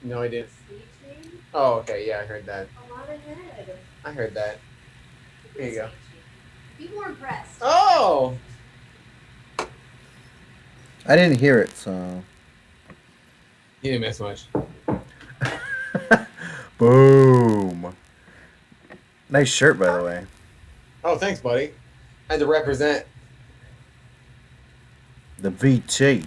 No, I didn't. Stage name? Oh, okay. Yeah, I heard that. A lot ahead. I heard that. Here Good you go. stage name. People were impressed. Oh, I didn't hear it, so. you didn't miss much. Boom. Nice shirt, by the way. Oh, thanks, buddy. I had to represent. The VT.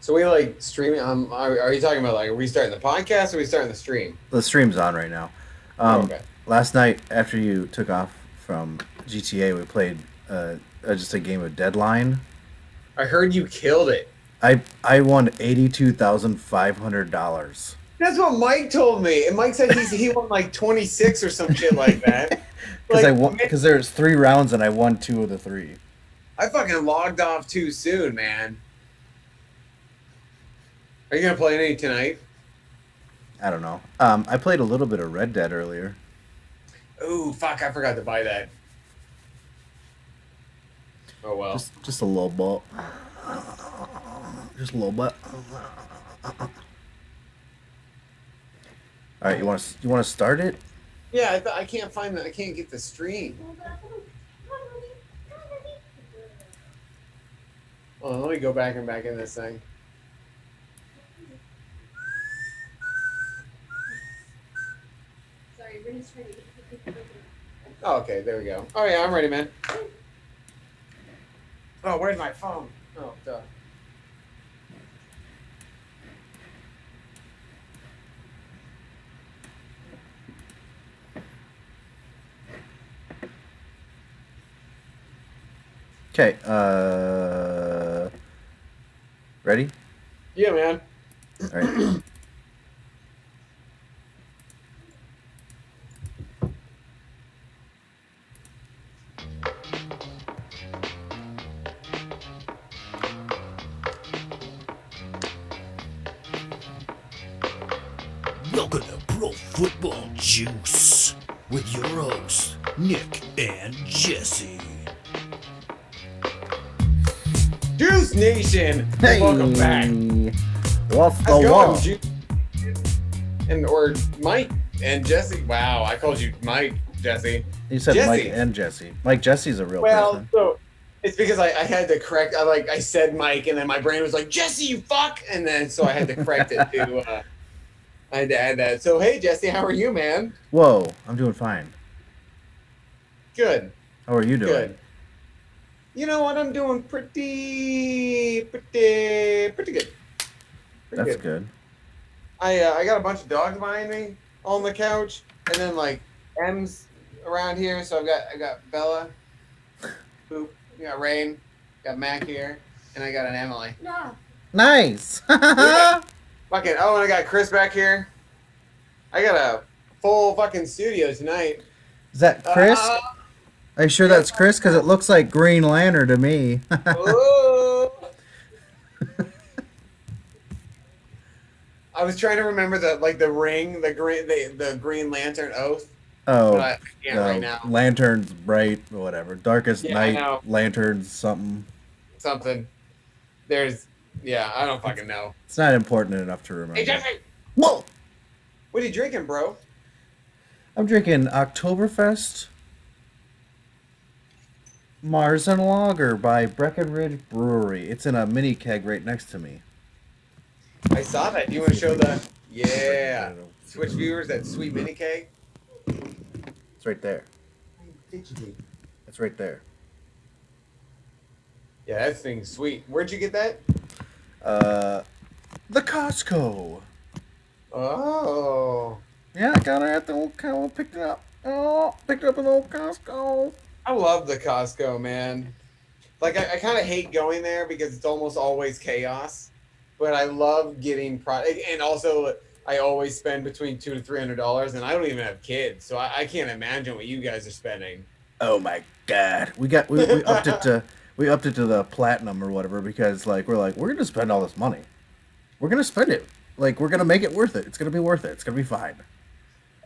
So we like streaming. Are you talking about like are we starting the podcast or are we starting the stream? The stream's on right now. Oh, Um, okay. Last night, after you took off from GTA, we played just a game of Deadline. I heard you killed it. I won $82,500. That's what Mike told me. And Mike said he won like 26 or some shit like that. Because I Like, won man, because there's 3 rounds and I won 2 of the 3. I fucking logged off too soon, man. Are you gonna play any tonight? I don't know. I played a little bit of Red Dead earlier. Oh fuck! I forgot to buy that. Oh well. Just a little bit. Just a little bit. All right, you want to start it? Yeah, I can't find the. I can't get the stream. Oh, let me go back and back in this thing. Sorry, Brittany's trying to get the people. Oh, okay, there we go. Oh yeah, I'm ready, man. Oh, where's my phone? Oh, duh. Okay. Ready? Yeah, man. All right. Welcome to Pro Football Juice with your hosts, Nick and Jesse. Juice Nation, welcome back. What's the How's it going, one? Juice? And or Mike and Jesse. Wow, I called you Mike, Jesse. You said Jesse. Mike and Jesse. Mike Jesse's a real Well, person. so it's because I had to correct. I said Mike, and then my brain was like Jesse, you fuck, and then so I had to correct it to. I had to add that. So hey, Jesse, how are you, man? Whoa, I'm doing fine. Good. How are you doing? Good. You know what? I'm doing pretty good. Pretty That's good. I got a bunch of dogs behind me on the couch, and then like M's around here. So I got Bella, Boop, you got Rain, got Mac here, and I got an Emily. No. Nice. Fucking oh, and I got Chris back here. I got a full fucking studio tonight. Is that Chris? Uh, Are you sure that's Chris? Because it looks like Green Lantern to me. oh. I was trying to remember the ring, the Green Lantern oath, Oh, but I can't right now. Lanterns bright, whatever. Darkest Yeah, I night, know. lanterns, something. Something. There's yeah, I don't fucking know. It's not important enough to Hey remember. Jesse, Whoa! what are you drinking, bro? I'm drinking Oktoberfest Marzen Lager by Breckenridge Brewery. It's in a mini keg right next to me. I saw that. Do you want to show the yeah Switch viewers that sweet mini cake? It's right there. It's right there. Yeah, that thing's sweet. Where'd you get that? The Costco. Oh, Yeah, I got it at the old Costco. Picked it up. Oh, picked it up at the old Costco. I love the Costco, man. Like I kind of hate going there because it's almost always chaos, but I love getting product. And also, I always spend between $200 to $300, and I don't even have kids, so I can't imagine what you guys are spending. Oh my god. We upped it to the platinum or whatever because we're gonna spend all this money. We're gonna spend it. Like we're gonna make it worth it. It's gonna be worth it. It's gonna be fine.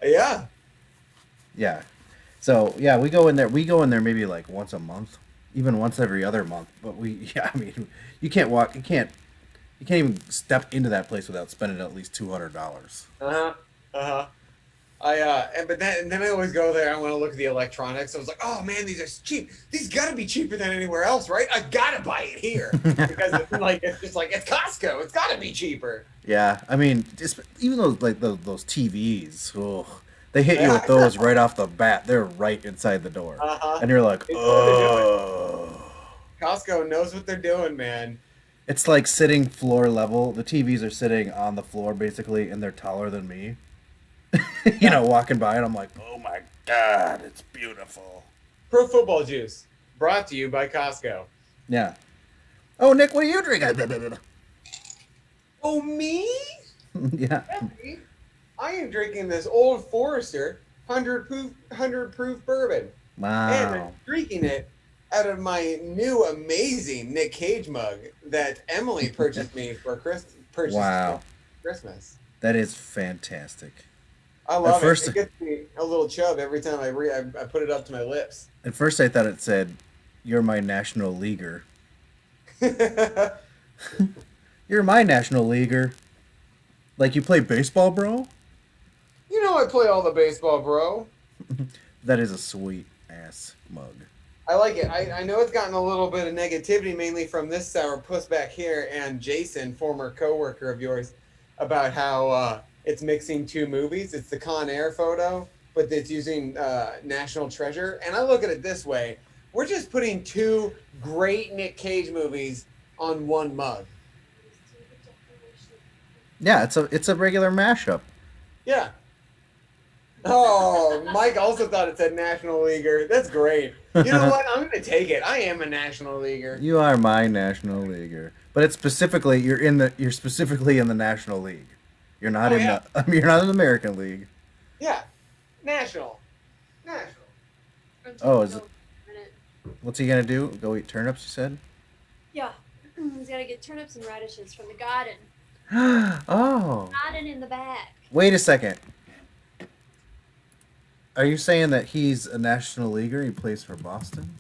Yeah. Yeah. So yeah, we go in there maybe like once a month, even once every other month. But yeah, I mean, you can't walk, you can't even step into that place without spending at least $200. Uh-huh. Uh-huh. But then I always go there. I want to look at the electronics. I was like, oh man, these are cheap. These gotta be cheaper than anywhere else, right? I gotta buy it here because it's just like it's Costco. It's gotta be cheaper. Yeah, I mean, just, even those like those TVs, oh, they hit you Yeah, with those right off the bat. They're right inside the door, uh-huh. and you're like, They know what they're doing. oh. Costco knows what they're doing, man. It's like sitting floor level. The TVs are sitting on the floor basically, and they're taller than me. Yeah. Walking by, and I'm like, oh my god, it's beautiful. Pro Football Juice, brought to you by Costco. Yeah. Oh, Nick, what are you drinking? Oh, me? Yeah. I am drinking this Old Forester 100 proof bourbon. And I'm Wow. drinking it out of my new amazing Nick Cage mug that Emily purchased me for Wow. Christmas. That is fantastic. I love first- it. It gets me a little chub every time I put it up to my lips. At first, I thought it said, "You're my national leaguer." You're my national leaguer. Like you play baseball, bro? You know I play all the baseball, bro. That is a sweet ass mug. I like it. I know it's gotten a little bit of negativity, mainly from this sour puss back here and Jason, former coworker of yours, about how it's mixing two movies. It's the Con Air photo, but it's using National Treasure. And I look at it this way: we're just putting two great Nick Cage movies on one mug. Yeah, it's a regular mashup. Yeah. Oh, Mike also thought it said National Leaguer. That's great. You know what? I'm gonna take it. I am a National Leaguer. You are my national leaguer, but it's specifically you're specifically in the National League. You're not Oh, in yeah. the you're not in the American League. Yeah. National. Oh, is it? What's he gonna do? Go eat turnips? You said. Yeah. He's gotta get turnips and radishes from the garden. Oh, Garden in the back. wait a second. Are you saying that he's a national leaguer? He plays for Boston.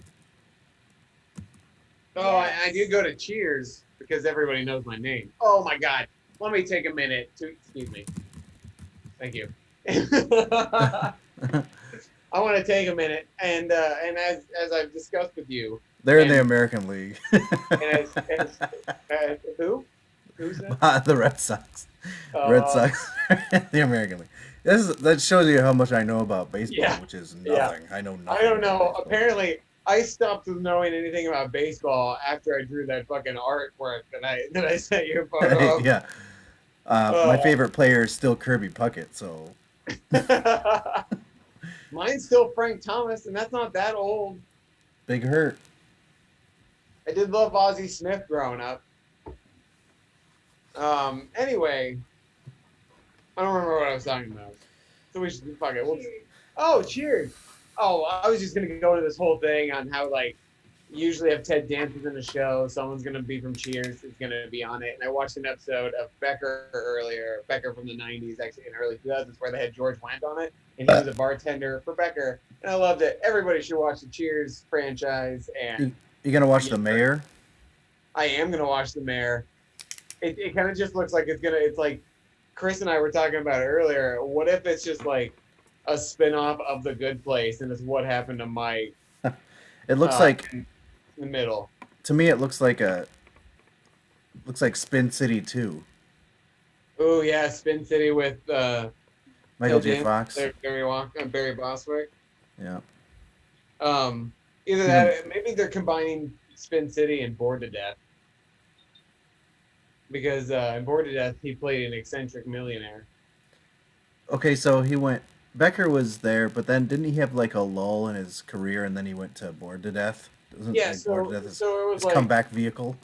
Oh, I do go to Cheers because everybody knows my name. Oh my God. Let me take a minute to excuse me. Thank you. I want to take a minute and as I've discussed with you, They're in the And- American League. and who? Who's that? The Red Sox. Red Uh, Sox. The American League. That shows you how much I know about baseball, Yeah. which is Yeah. nothing. I know nothing. I don't know. about baseball. Apparently, I stopped knowing anything about baseball after I drew that fucking artwork that I sent you a photo of. Yeah. My Oh. favorite player is still Kirby Puckett, so Mine's still Frank Thomas, and that's not that old. big hurt. I did love Ozzie Smith growing up. Anyway, I don't remember what I was talking about. So we should fuck it. Oh, Cheers. Oh, I was just gonna go to this whole thing on how like usually if Ted Danson's in a show, someone's gonna be from Cheers is gonna be on it. And I watched an episode of Becker earlier, Becker from the '90s, actually in early 2000s, where they had George Wendt on it, and he was a bartender for Becker, and I loved it. Everybody should watch the Cheers franchise, and You gonna watch Yeah. The Mayor? I am gonna watch The Mayor. It kind of just looks like it's like Chris and I were talking about it earlier. What if it's just like a spin-off of The Good Place and it's what happened to Mike It looks like in the middle? to me it looks like Spin City 2. Oh yeah, Spin City with Michael Ted J. Fox. Barry Bostwick. Yeah. Either that, maybe they're combining Spin City and Bored to Death. Because in Bored to Death, he played an eccentric millionaire. Okay, so Becker was there, but then didn't he have like a lull in his career and then he went to Bored to Death? Doesn't Yeah, like, Bored to Death is so it was his like comeback vehicle?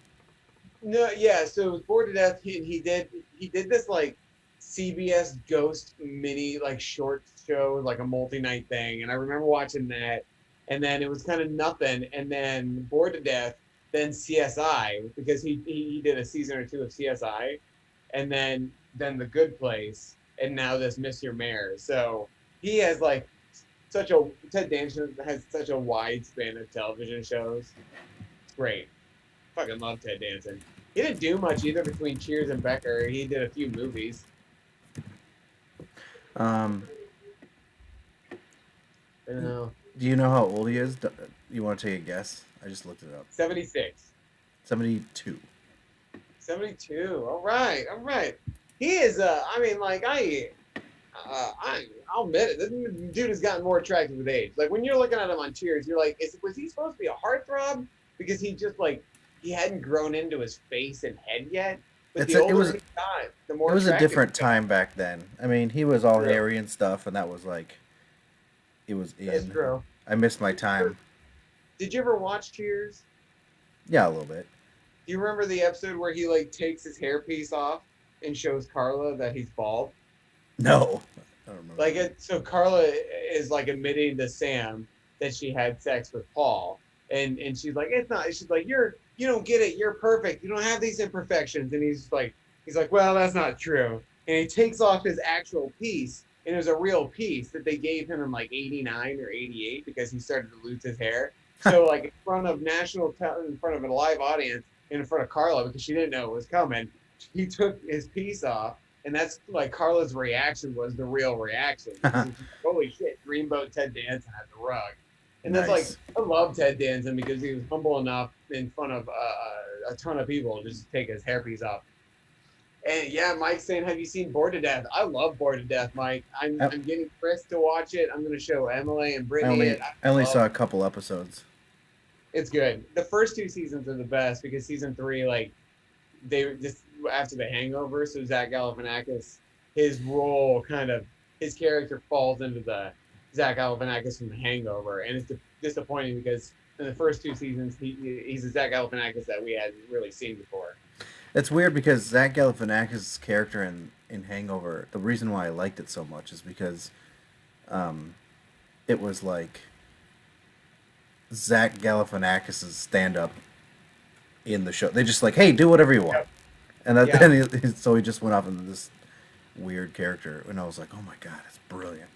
no, yeah. So it was Bored to Death. He did this like CBS Ghost mini like short show, like a multi-night thing, and I remember watching that. And then it was kind of nothing, and then Bored to Death, then CSI because he did a season or two of CSI, and then The Good Place, and now this Miss Your Mayor. So he has like Ted Danson has such a wide span of television shows. It's great. Fucking love Ted Danson. He didn't do much either between Cheers and Becker. He did a few movies. Um, I don't know. do you know how old he is? You want to take a guess? I just looked it up. 76. 72. 72. All right. All right. He is, I mean, like, I'll admit it. This dude has gotten more attractive with age. Like, when you're looking at him on Cheers, you're like, was he supposed to be a heartthrob? Because he just, like, he hadn't grown into his face and head yet. But It's the a- it older was- he got, the more It was a attractive different he got. time back then. I mean, he was all True. hairy and stuff, and that was like, it was That's in. true. I missed my time. Did you ever watch Cheers? Yeah, a little bit. Do you remember the episode where he, like, takes his hairpiece off and shows Carla that he's bald? No, I don't remember. Like, so Carla is, like, admitting to Sam that she had sex with Paul. And she's like, it's not. She's like, you don't get it. You're perfect. You don't have these imperfections. And he's like, well, that's not true. And he takes off his actual piece, and it was a real piece that they gave him in like 89 or 88 because he started to lose his hair. So like in front of in front of a live audience, in front of Carla, because she didn't know it was coming, he took his piece off, and that's like Carla's reaction was the real reaction. She's like, holy shit, Dreamboat Ted Danson had the rug. And that's Nice. like, I love Ted Danson because he was humble enough in front of a ton of people to just take his hairpiece off. And yeah, Mike's saying, have you seen Bored to Death? I love Bored to Death, Mike. I'm getting Chris to watch it. I'm going to show Emily and I Brittany only, it. I only love saw it. a couple episodes. It's good. The first two seasons are the best because season 3, like, they just after the Hangover, so Zach Galifianakis, his role his character falls into the Zach Galifianakis from the Hangover, and it's disappointing because in the first two seasons he's a Zach Galifianakis that we hadn't really seen before. It's weird because Zach Galifianakis' character in Hangover, the reason why I liked it so much is because it was like Zach Galifianakis' stand-up in the show. They just like, hey, do whatever you want. Yep. And that, Yeah. then so he just went off into this weird character, and I was like, oh my god, it's brilliant.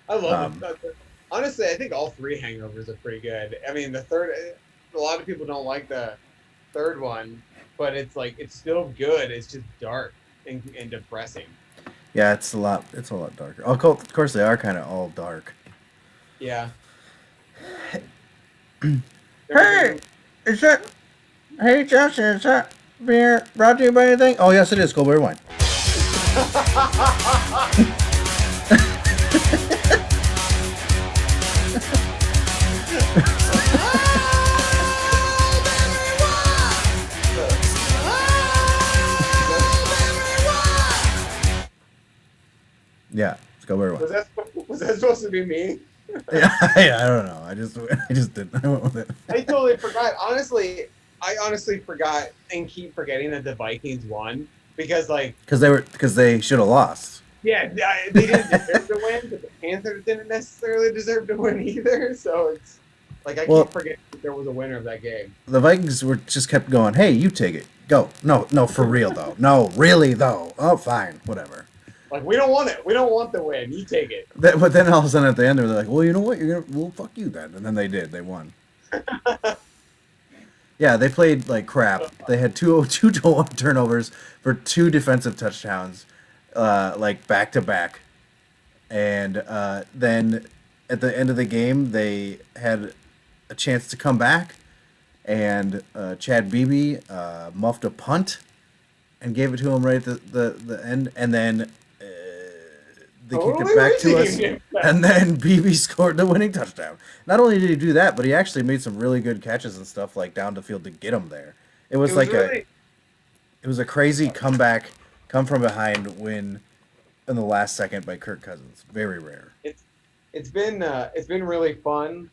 I love it. Honestly, I think all 3 Hangovers are pretty good. I mean, the third, a lot of people don't like the third one, but it's like it's still good. It's just dark and depressing. Yeah, it's a lot darker. Of course, they are kind of all dark. Yeah. Hey, is that? Hey, Justin, is that beer brought to you by anything? Oh, yes, it is. Goldberry wine. Yeah, it's Goldberry wine. Was that supposed to be me? Yeah, I don't know. I just didn't. I went with it. I totally forgot. Honestly, I honestly forgot and keep forgetting that the Vikings won because, like, Because they should have lost. yeah, they didn't deserve to win, but the Panthers didn't necessarily deserve to win either. So it's like I Well- keep forgetting that there was a winner of that game. The Vikings were just kept going. Hey, you take it. Go. No, for real though. No, really though. Oh, fine, whatever. Like, we don't want it. We don't want the win. You take it. But then all of a sudden at the end they're like, well, you know what? Well, fuck you then. And then they did. They won. Yeah, they played like crap. They had two turnovers for 2 defensive touchdowns, like back to back. And then at the end of the game, they had a chance to come back, and Chad Beebe muffed a punt and gave it to him right at the end, and then they kicked it back to us, and then Beebe scored the winning touchdown. Not only did he do that, but he actually made some really good catches and stuff like down the field to get him there. It was it was a crazy comeback, come from behind win in the last second by Kirk Cousins. Very rare. It's been really fun.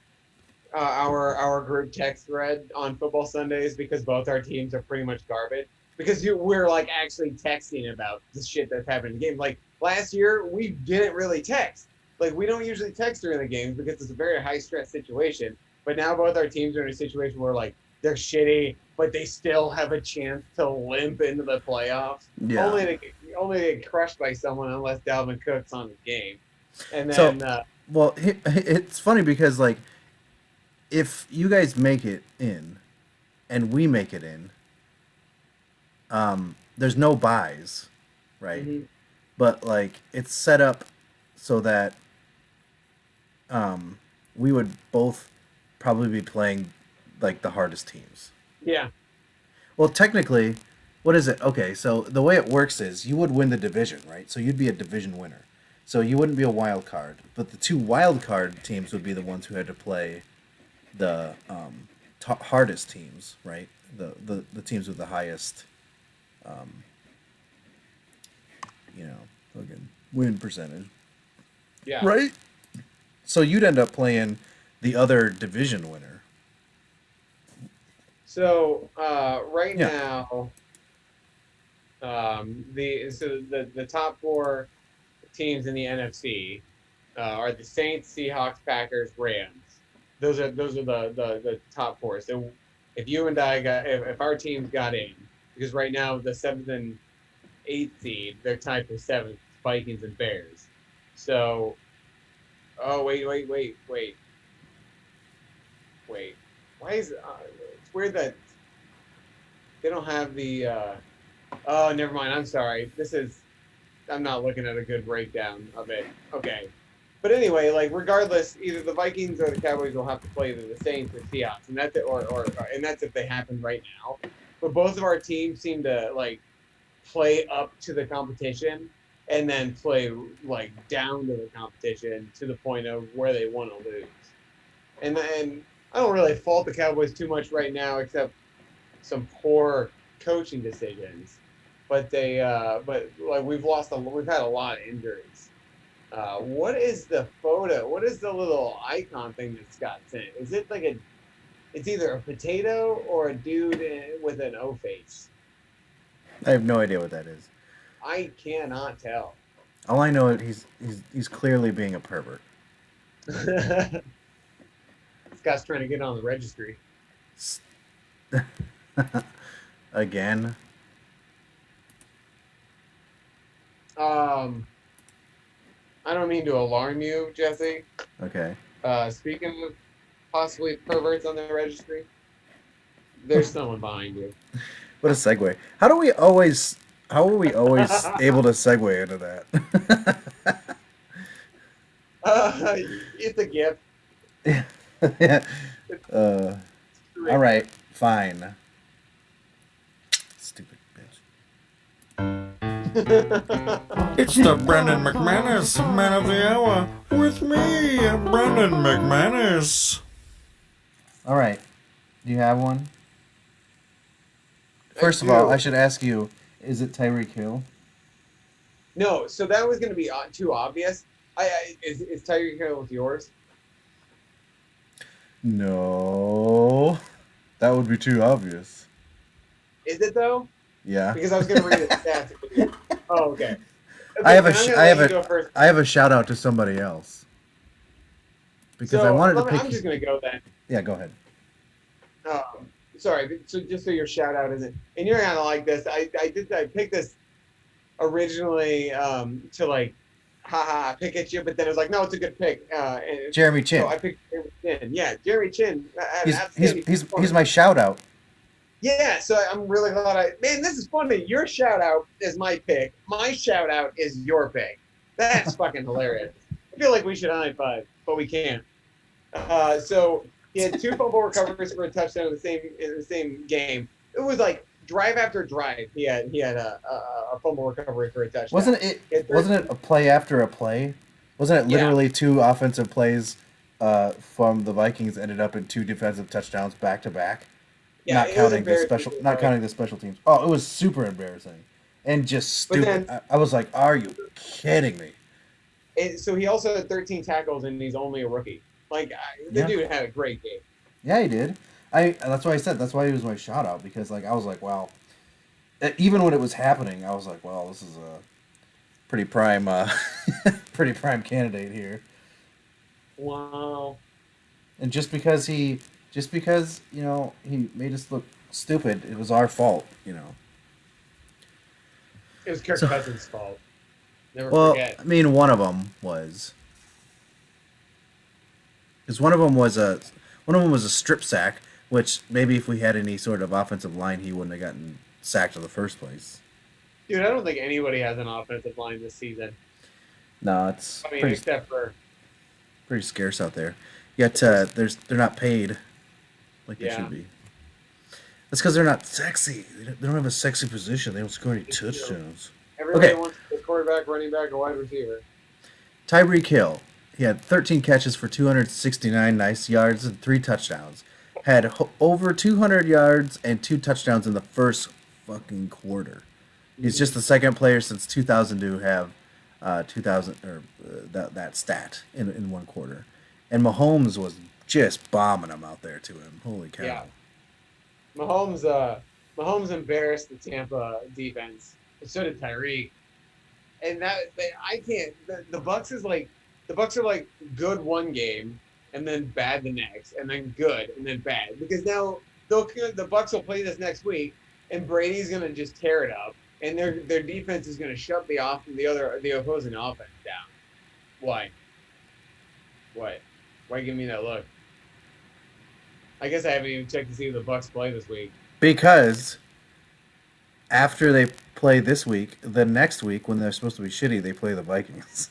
Our group text thread on Football Sundays because both our teams are pretty much garbage. Because we're like actually texting about the shit that's happening in the game. Like last year, we didn't really text. Like we don't usually text during the games because it's a very high stress situation. But now both our teams are in a situation where like they're shitty, but they still have a chance to limp into the playoffs. Yeah. Only to get crushed by someone unless Dalvin Cook's on the game. And then Well, it's funny because like if you guys make it in and we make it in, there's no buys, right? Hmm. But like it's set up so that we would both probably be playing like the hardest teams. Yeah. Well, technically, what is it? Okay, so the way it works is you would win the division, right? So you'd be a division winner. So you wouldn't be a wild card, but the two wild card teams would be the ones who had to play the hardest teams, right? The teams with the highest, um, fucking win percentage, Yeah. right? So you'd end up playing the other division winner. So right Yeah. now, the top four teams in the NFC are the Saints, Seahawks, Packers, Rams. Those are the top four. So if you and I got if our teams got in, because right now the seventh and eighth seed they're tied for seventh, Vikings and Bears. So wait. Why is it's weird that they don't have the oh, never mind. I'm sorry. I'm not looking at a good breakdown of it. Okay. But anyway, like regardless, either the Vikings or the Cowboys will have to play either the Saints or Seahawks, and that's it, or and that's if they happen right now. But both of our teams seem to like play up to the competition and then play like down to the competition to the point of where they want to lose. And I don't really fault the Cowboys too much right now, except some poor coaching decisions. But like we've had a lot of injuries. What is the photo? What is the little icon thing that Scott sent? Is it like a? It's either a potato or a dude with an O face. I have no idea what that is. I cannot tell. All I know is he's clearly being a pervert. Scott's trying to get on the registry. Again. Um, I don't mean to alarm you, Jesse. Okay. Speaking of possibly perverts on the registry, there's someone behind you. What a segue. How are we always able to segue into that? It's a gift. Yeah. All right, fine. Stupid bitch. It's the Brendan McManus Man of the Hour with me, Brendan McManus. All right. Do you have one? I First of all, do. I should ask you: is it Tyreek Hill? No, so that was going to be too obvious. Is Tyreek Hill with yours? No, that would be too obvious. Is it though? Yeah. Because I was going to read the stats. Oh, okay. I have a then I'm sh- gonna I have let you a go first. I have a shout out to somebody else because I wanted to pick. I'm just going to go then. Yeah, go ahead. Sorry, so just so your shout out isn't, and you're gonna like this. I picked this originally to like, haha, pick at you, but then it was like, no, it's a good pick. Jeremy Chin. So I picked Jeremy Chin. Yeah, Jeremy Chin. He's my shout out. Yeah, so I'm really glad man, this is funny. Your shout out is my pick. My shout out is your pick. That's fucking hilarious. I feel like we should high five, but we can't. So he had two fumble recoveries for a touchdown in the same game. It was like drive after drive. He had a fumble recovery for a touchdown. Wasn't it a play after a play? Wasn't it literally two offensive plays from the Vikings ended up in two defensive touchdowns back to back? Yeah, Not counting the special teams. Oh, it was super embarrassing and just stupid. I was like, "Are you kidding me?" So he also had 13 tackles, and he's only a rookie. Like the dude had a great game. Yeah, he did. That's why I said that's why he was my shout out because like I was like, wow. Even when it was happening, I was like, well, this is a pretty prime, pretty prime candidate here. Wow. And just because he made us look stupid, it was our fault, It was Kirk Cousins' fault. Never Well, forget. I mean, one of them was. because one of them was a strip sack, which maybe if we had any sort of offensive line, he wouldn't have gotten sacked in the first place. Dude, I don't think anybody has an offensive line this season. No, it's I mean, pretty except for pretty scarce out there. Yet they're not paid like they Yeah. should be. That's because they're not sexy. They don't have a sexy position. They don't score any It's true. touchdowns. everybody Okay. wants a quarterback, running back, or wide receiver. Tyreek Hill. He had 13 catches for 269 nice yards and 3 touchdowns. Had over 200 yards and 2 touchdowns in the first fucking quarter. He's just the second player since 2000 to have 2000 or that stat in one quarter. And Mahomes was just bombing him out there to him. Holy cow. Yeah. Mahomes embarrassed the Tampa defense, and so did Tyreek. And I can't. The Bucks is like the Bucks are like good one game, and then bad the next, and then good, and then bad. Because now the Bucks will play this next week, and Brady's gonna just tear it up, and their defense is gonna shut the opposing offense down. Why? What? Why give me that look? I guess I haven't even checked to see who the Bucks play this week. Because after they play this week, the next week when they're supposed to be shitty, they play the Vikings.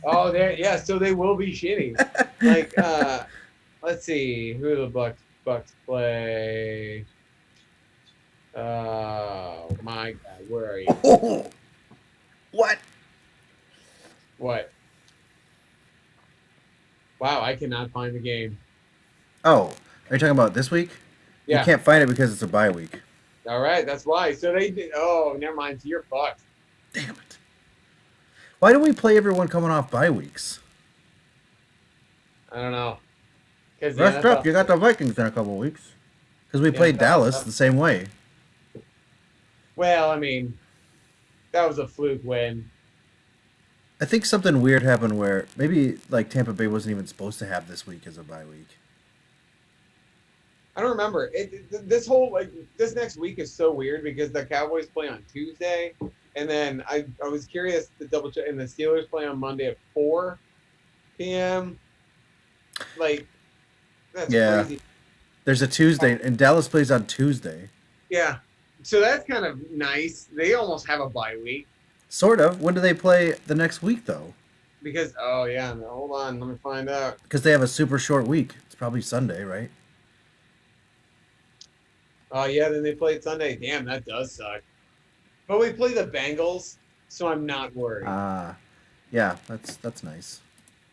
Oh, so they will be shitty. Like, let's see who the Bucks play. Oh my God, where are you? Oh, what? What? Wow, I cannot find the game. Oh, are you talking about this week? Yeah. You can't find it because it's a bye week. All right, that's why. So they did. Oh, never mind. So you're fucked. Damn it. Why do we play everyone coming off bye weeks? I don't know. Because Rest up, you got the Vikings in a couple weeks. Because we played NFL Dallas the same way. Well, I mean, that was a fluke win. I think something weird happened where maybe like Tampa Bay wasn't even supposed to have this week as a bye week. I don't remember. This next week is so weird because the Cowboys play on Tuesday, and then I was curious to double check, and the Steelers play on Monday at 4 p.m. Like, that's Yeah. crazy. There's a Tuesday, and Dallas plays on Tuesday. Yeah. So that's kind of nice. They almost have a bye week Sort of. When do they play the next week, though? because, no, hold on. Let me find out. Because they have a super short week. It's probably Sunday, right? Oh, yeah, then they play Sunday. Damn, that does suck. But we play the Bengals, so I'm not worried. Yeah, that's nice.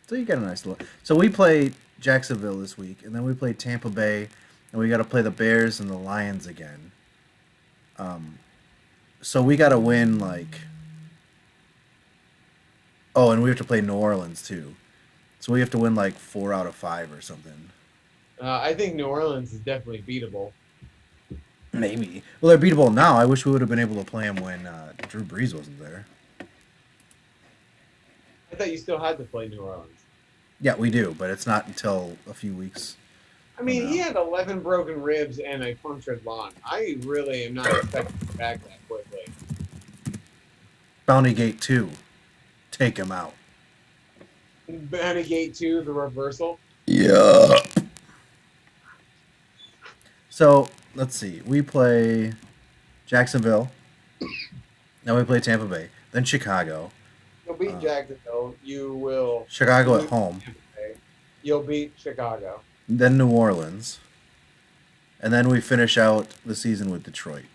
So you get a nice look. So we play Jacksonville this week, and then we play Tampa Bay, and we got to play the Bears and the Lions again. So we got to win like. Oh, and we have to play New Orleans too. So we have to win like 4 out of 5 or something. I think New Orleans is definitely beatable. Maybe. Well, they're beatable now. I wish we would have been able to play them when Drew Brees wasn't there. I thought you still had to play New Orleans. Yeah, we do, but it's not until a few weeks. I mean, No. he had 11 broken ribs and a punctured lung. I really am not expecting him back that quickly. Bounty Gate 2. Take him out. Bounty Gate 2, the reversal. Yeah. So, let's see. We play Jacksonville. Then we play Tampa Bay. Then Chicago. You'll beat Jacksonville. You will. Chicago beat at home. Tampa Bay. You'll beat Chicago. Then New Orleans. And then we finish out the season with Detroit.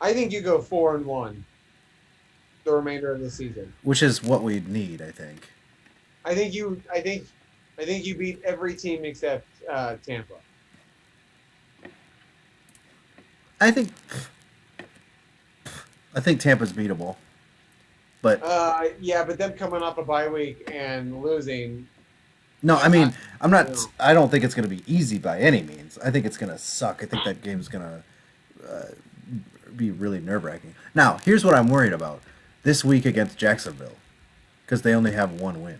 I think you go 4-1 the remainder of the season. Which is what we need, I think. I think you beat every team except Tampa. I think Tampa's beatable. But Yeah, but them coming off a bye week and losing. no, I mean, I'm not. No. I don't think it's going to be easy by any means. I think it's going to suck. I think that game's going to be really nerve-wracking. Now, here's what I'm worried about this week against Jacksonville, because they only have one win.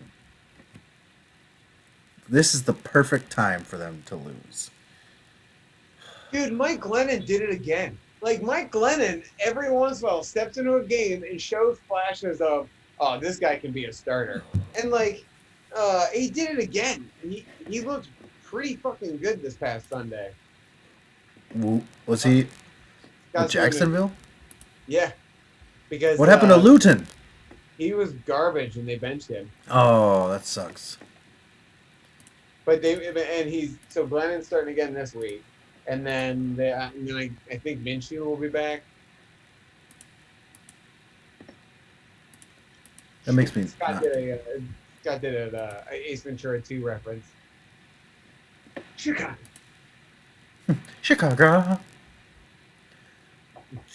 This is the perfect time for them to lose. Dude, Mike Glennon did it again. Like, Mike Glennon, every once in a while, steps into a game and shows flashes of, oh, this guy can be a starter. And, like, He did it again. He looked pretty fucking good this past Sunday. Was he with Scott's doing it. Jacksonville? Yeah, because What happened to Luton? he was garbage and they benched him. Oh, that sucks. But he's so Glennon's starting again this week, and then I think Minshew will be back. That makes me. Scott did a Ace Ventura 2 reference. Chicago. Chicago.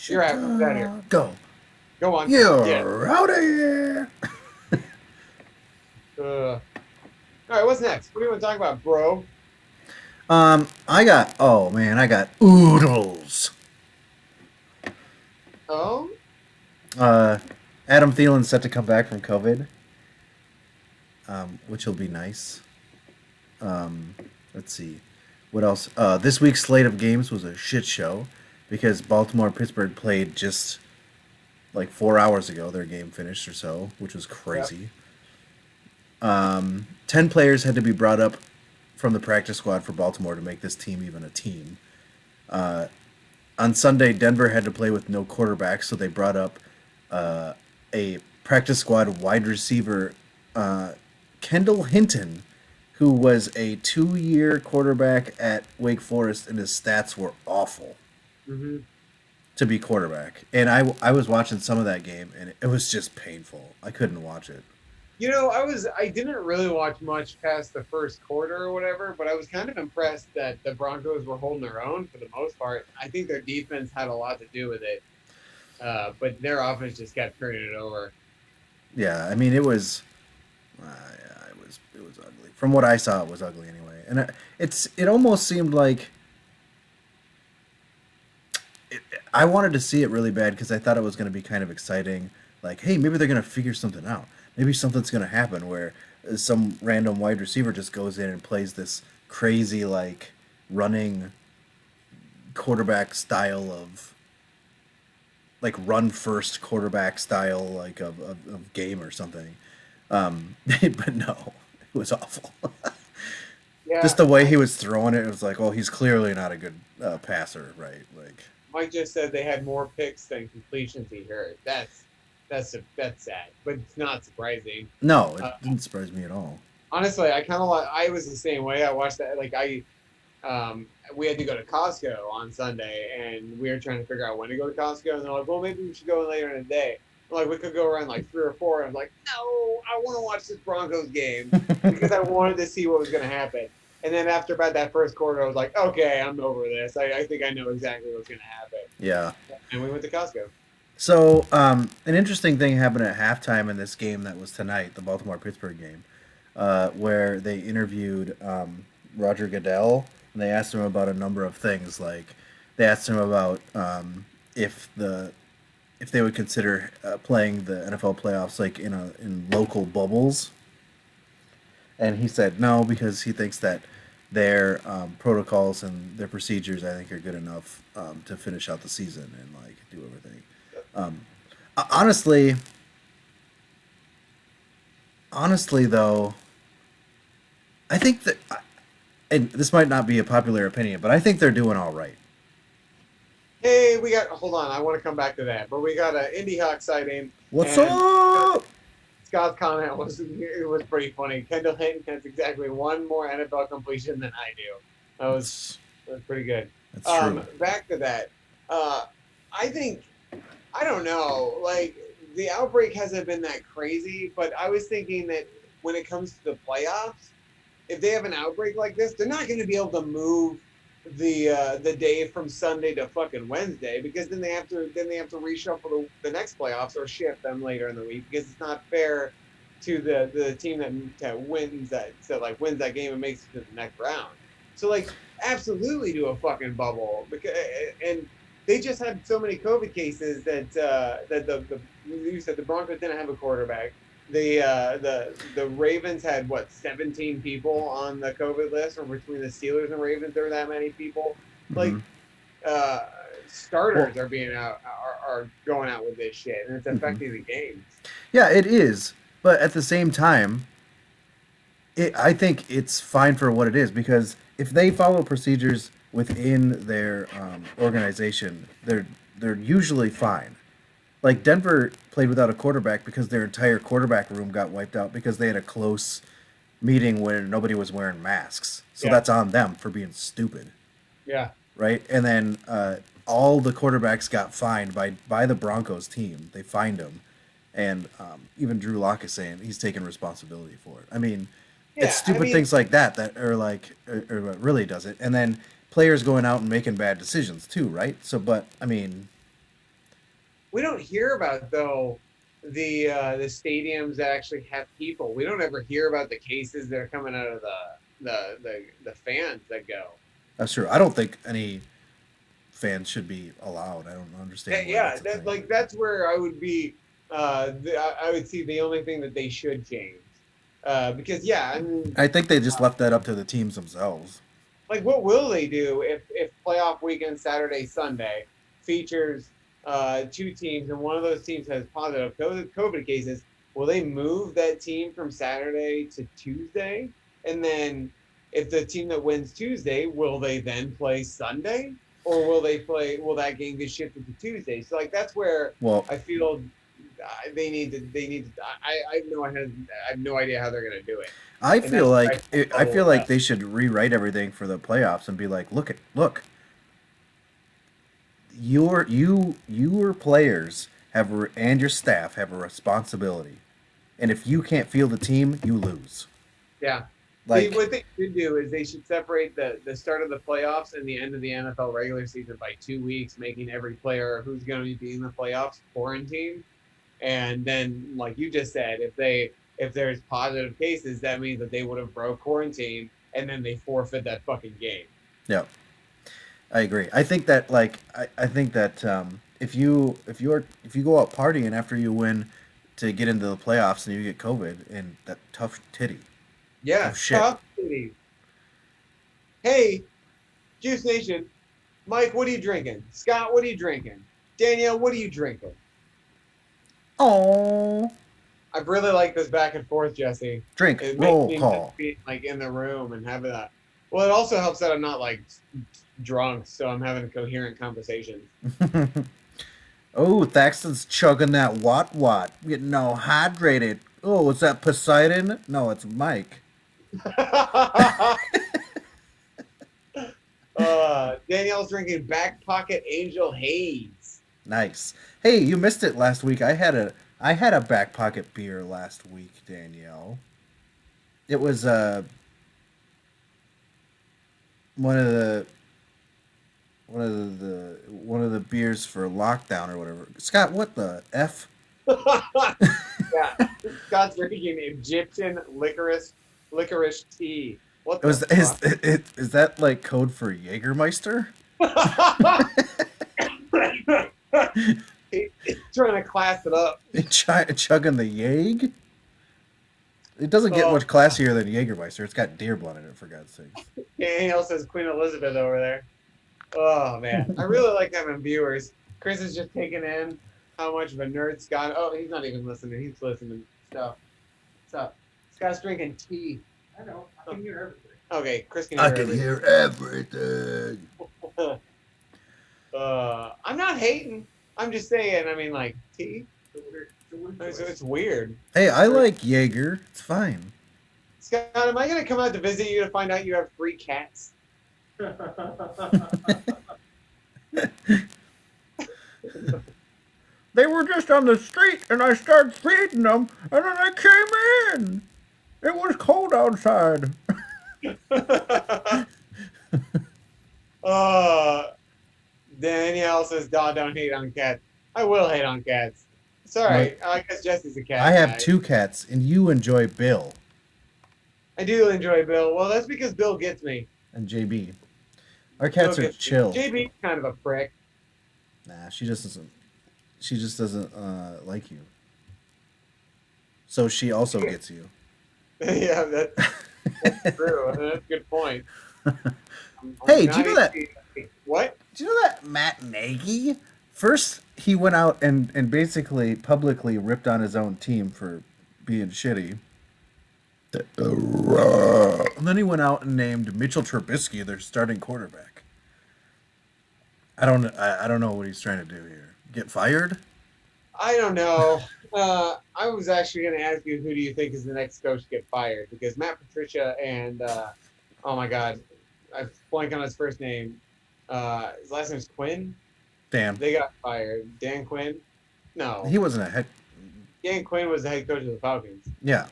You're out. Get out of here. Go. Go on. You're out of here. All right, what's next? What do you want to talk about, bro? I got oodles. Oh, Adam Thielen's set to come back from COVID, which will be nice. Let's see. What else? This week's slate of games was a shit show because Baltimore and Pittsburgh played just like 4 hours ago. Their game finished or so, which was crazy. 10 players had to be brought up from the practice squad for Baltimore to make this team even a team. On Sunday, Denver had to play with no quarterback, so they brought up a practice squad wide receiver, Kendall Hinton, who was a 2-year quarterback at Wake Forest, and his stats were awful to be quarterback. And I was watching some of that game, and it was just painful. I couldn't watch it. you know, I didn't really watch much past the first quarter or whatever, but I was kind of impressed that the Broncos were holding their own for the most part. I think their defense had a lot to do with it, but their offense just kept turning it over. Yeah, I mean it was ugly. From what I saw, it was ugly anyway, and it almost seemed like I wanted to see it really bad because I thought it was going to be kind of exciting. Like, hey, maybe they're going to figure something out. Maybe something's going to happen where some random wide receiver just goes in and plays this crazy like running quarterback style of like run first quarterback style like of game or something. But no, it was awful. Yeah, Just the way he was throwing it, it was like, oh, he's clearly not a good passer, right? Like, Mike just said they had more picks than completions he heard. That's sad, but it's not surprising. no, it didn't surprise me at all. Honestly, I was the same way. I watched that we had to go to Costco on Sunday, and we were trying to figure out when to go to Costco, and they're like, well, maybe we should go later in the day. Like, we could go around like 3 or 4, and I'm like, no, I want to watch this Broncos game because I wanted to see what was going to happen. And then after about that first quarter, I was like, okay, I'm over this. I think I know exactly what's going to happen. Yeah. And we went to Costco. So, an interesting thing happened at halftime in this game that was tonight, the Baltimore-Pittsburgh game, where they interviewed Roger Goodell, and they asked him about a number of things. Like, they asked him about if they would consider playing the NFL playoffs like in local bubbles, and he said no because he thinks that their protocols and their procedures, I think, are good enough to finish out the season and like do everything. Honestly, though, I think that, and this might not be a popular opinion, but I think they're doing all right. Hey, hold on, I want to come back to that. But we got an Indie Hawk sighting. What's and up? Scott's comment was pretty funny. Kendall Hinton has exactly one more NFL completion than I do. That was pretty good. That's true. Back to that. I don't know. Like, the outbreak hasn't been that crazy, but I was thinking that when it comes to the playoffs, if they have an outbreak like this, they're not going to be able to move the day from Sunday to fucking Wednesday, because then they have to reshuffle the next playoffs or shift them later in the week, because it's not fair to the team that wins that game and makes it to the next round. So like, absolutely do a fucking bubble, because and they just had so many COVID cases that you said the Broncos didn't have a quarterback. The Ravens had 17 people on the COVID list, or between the Steelers and Ravens there were that many people. Like, starters are going out with this shit, and it's affecting the games. Yeah, it is. But at the same time, I think it's fine for what it is because if they follow procedures within their organization, they're usually fine. Like Denver played without a quarterback because their entire quarterback room got wiped out because they had a close meeting where nobody was wearing masks. So Yeah. that's on them for being stupid, Yeah. right? And then all the quarterbacks got fined by the Broncos team. They fined them, and even Drew Lock is saying he's taking responsibility for it. I mean, it's Yeah. I stupid mean, things like that are like or what really does it, and then players going out and making bad decisions too, right? So, but I mean, we don't hear about though the stadiums that actually have people. We don't ever hear about the cases that are coming out of the fans that go. that's true. I don't think any fans should be allowed. I don't understand why Yeah, that's a that thing. like that's where I would be. I would see the only thing that they should change, because yeah, I mean, I think they just left that up to the teams themselves. like what will they do if playoff weekend Saturday Sunday features two teams and one of those teams has positive COVID cases? Will they move that team from Saturday to Tuesday? And then if the team that wins Tuesday, will they then play Sunday? Or will that game get shifted to Tuesday? So like that's where Well, I feel I have no idea how they're gonna do it. I And feel that's where like I feel like they should rewrite everything for the playoffs and be like, look, your players and your staff have a responsibility, and if you can't feel the team, you lose. yeah. Like, What they should do is they should separate the start of the playoffs and the end of the NFL regular season by 2 weeks, making every player who's going to be in the playoffs quarantine. And then, like you just said, if there's positive cases, that means that they would have broke quarantine, and then they forfeit that fucking game. yeah, I agree. I think that I think that if you go out partying after you win to get into the playoffs and you get COVID and that tough titty, Yeah, tough shit. tough cities. Hey, Juice Nation, Mike, what are you drinking? Scott, what are you drinking? Danielle, what are you drinking? Oh, I really like this back and forth, Jesse. drink It makes roll me call. be like in the room and having that. Well, it also helps that I'm not like drunk, so I'm having a coherent conversation. Oh, Thaxton's chugging that what, getting all hydrated. Oh, is that Poseidon? No, it's Mike. Danielle's drinking Back Pocket Angel Haze. Nice. Hey, you missed it last week. I had a back pocket beer last week, Danielle. It was one of the one of the beers for lockdown or whatever. Scott, what the f? Yeah, Scott's drinking Egyptian licorice tea. What It was the is that like code for Jägermeister? fuck? He's trying to class it up. Chugging the Jäg? It doesn't get Oh. much classier than Jägermeister. It's got deer blood in it, for God's sakes. Danielle says Queen Elizabeth over there. Oh man, I really like having viewers. Chris is just taking in how much of a nerd Scott. Oh, he's not even listening. He's listening. Stuff. Scott's drinking tea. I know. I can hear everything. Okay, Chris can hear everything. hear everything. I'm not hating. I'm just saying. I mean, like tea. It's weird. Hey, I like Jaeger. It's fine. Scott, am I gonna come out to visit you to find out you have 3 cats? They were just on the street, and I started feeding them, and then I came in. It was cold outside. Danielle says, "Dog, don't hate on cats." I will hate on cats. It's all right. I guess Jesse's a cat. I have guy. 2 cats, and you enjoy Bill I do enjoy Bill. Well, that's because Bill gets me. and JB. Our cats Bill are gets me. chill. JB's kind of a prick. Nah, she just doesn't. She just doesn't like you. So she also gets you. Yeah, that's true. That's a good point. Hey, do you know that? What? Do you know that Matt Nagy? First, he went out and basically publicly ripped on his own team for being shitty. And then he went out and named Mitchell Trubisky their starting quarterback. I don't know what he's trying to do here. Get fired? I don't know. I was actually going to ask you, who do you think is the next coach to get fired? Because Matt Patricia and oh my God, I blank on his first name. His last name is Quinn. Damn. They got fired. Dan Quinn? No. He wasn't a head. Dan Quinn was the head coach of the Falcons. Yeah.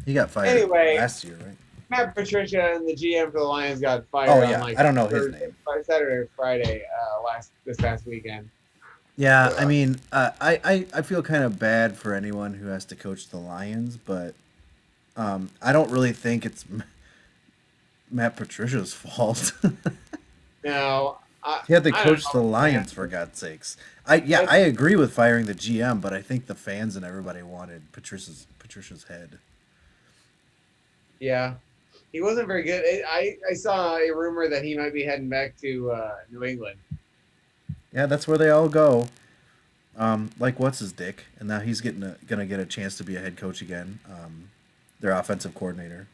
He got fired Anyway. last year, right? Matt Patricia and the GM for the Lions got fired. Oh, yeah. On, like, I don't know his Thursday, name. Saturday or Friday this past weekend. Yeah, I mean, I feel kind of bad for anyone who has to coach the Lions, but I don't really think it's Matt Patricia's fault. No. He had to I don't coach the know, Lions, for God's sakes. I agree with firing the GM, but I think the fans and everybody wanted Patricia's head. Yeah. He wasn't very good. I saw a rumor that he might be heading back to New England. Yeah, that's where they all go. Like what's his dick, and now he's gonna get a chance to be a head coach again. Their offensive coordinator.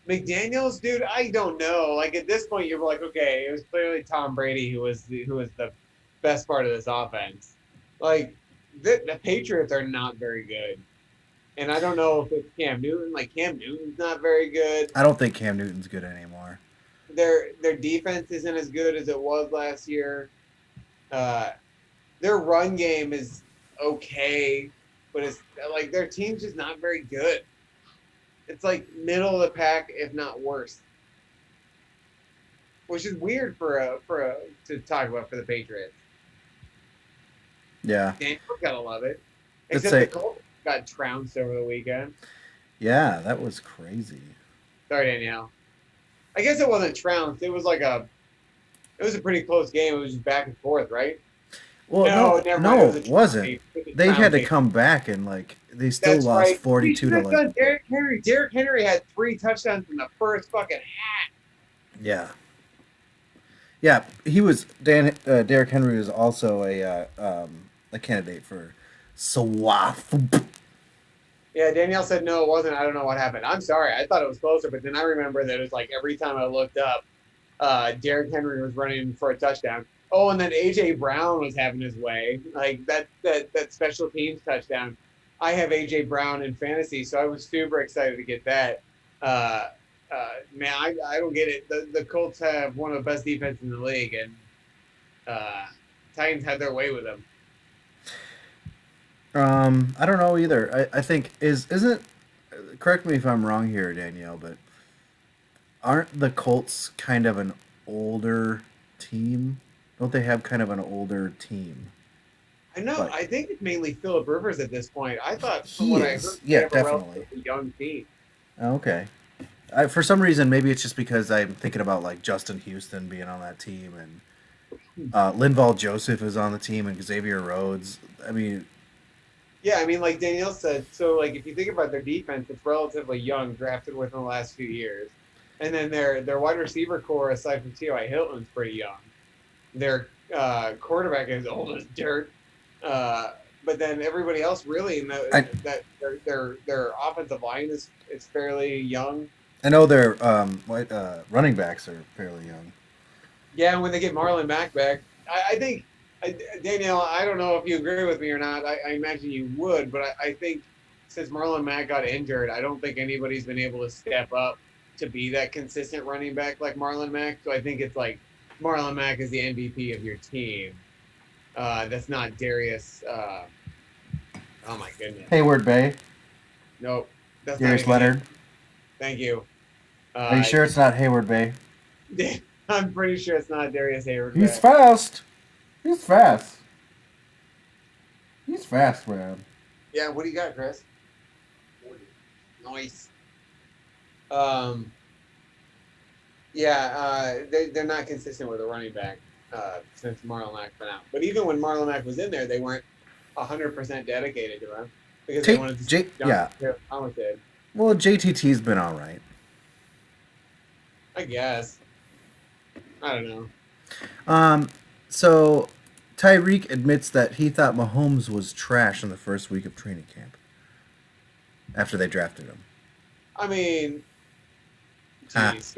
McDaniels, dude, I don't know. Like at this point, you're like, okay, it was clearly Tom Brady who was the best part of this offense. Like the Patriots are not very good, and I don't know if it's Cam Newton. Like Cam Newton's not very good. I don't think Cam Newton's good anymore. Their defense isn't as good as it was last year. Their run game is okay, but it's like their team's just not very good. It's like middle of the pack, if not worse, which is weird to talk about for the Patriots. Yeah. Daniel's gotta love it. Let's Except say- the Colts got trounced over the weekend. Yeah, that was crazy. Sorry, Danielle. I guess it wasn't trounced. It was a pretty close game. It was just back and forth, right? Well, never mind. no, was a it wasn't. trouncing. It was a They had to trouncing. come back and they still That's lost right. 42 to We should have done Derrick Henry. Derrick Henry had 3 touchdowns in the first fucking half. Yeah. Yeah, he was Derrick Henry was also a candidate for SWAF. Yeah, Danielle said no, it wasn't. I don't know what happened. I'm sorry. I thought it was closer, but then I remember that it was like every time I looked up, Derrick Henry was running for a touchdown. Oh, and then A.J. Brown was having his way. Like that special teams touchdown. I have A.J. Brown in fantasy, so I was super excited to get that. Man, I don't get it. The Colts have one of the best defenses in the league, and Titans had their way with them. I don't know either. I think isn't correct me if I'm wrong here, Danielle, but aren't the Colts kind of an older team? Don't they have kind of an older team? I know. But- I think it's mainly Phillip Rivers at this point. I thought from He what I is. heard, Yeah, they have a definitely. relatively young team. Okay. For some reason, maybe it's just because I'm thinking about like Justin Houston being on that team, and Linval Joseph is on the team, and Xavier Rhodes. I mean, Yeah, I mean, like Danielle said, so like if you think about their defense, it's relatively young, drafted within the last few years, and then their wide receiver core, aside from T.Y. Hilton's pretty young. Their quarterback is old as dirt, but then everybody else really, in their offensive line is fairly young. I know their running backs are fairly young. Yeah, and when they get Marlon Mack back, I think, Danielle, I don't know if you agree with me or not. I imagine you would, but I think since Marlon Mack got injured, I don't think anybody's been able to step up to be that consistent running back like Marlon Mack. So I think it's like Marlon Mack is the MVP of your team. That's not Darius. Oh my goodness. Hayward Bay, Nope. That's Darius not even Leonard. it. Thank you. Are you sure it's not Hayward Bay? I'm pretty sure it's not Darius Hayward. He's fast. He's fast. He's fast, man. Yeah, what do you got, Chris? Nice. They're not consistent with a running back since Marlon Mack went out. But even when Marlon Mack was in there, they weren't 100% dedicated to him because they wanted to yeah. Thomas did. Well, JTT's been all right. I guess. I don't know. So Tyreek admits that he thought Mahomes was trash in the first week of training camp after they drafted him. I mean, Ah. geez.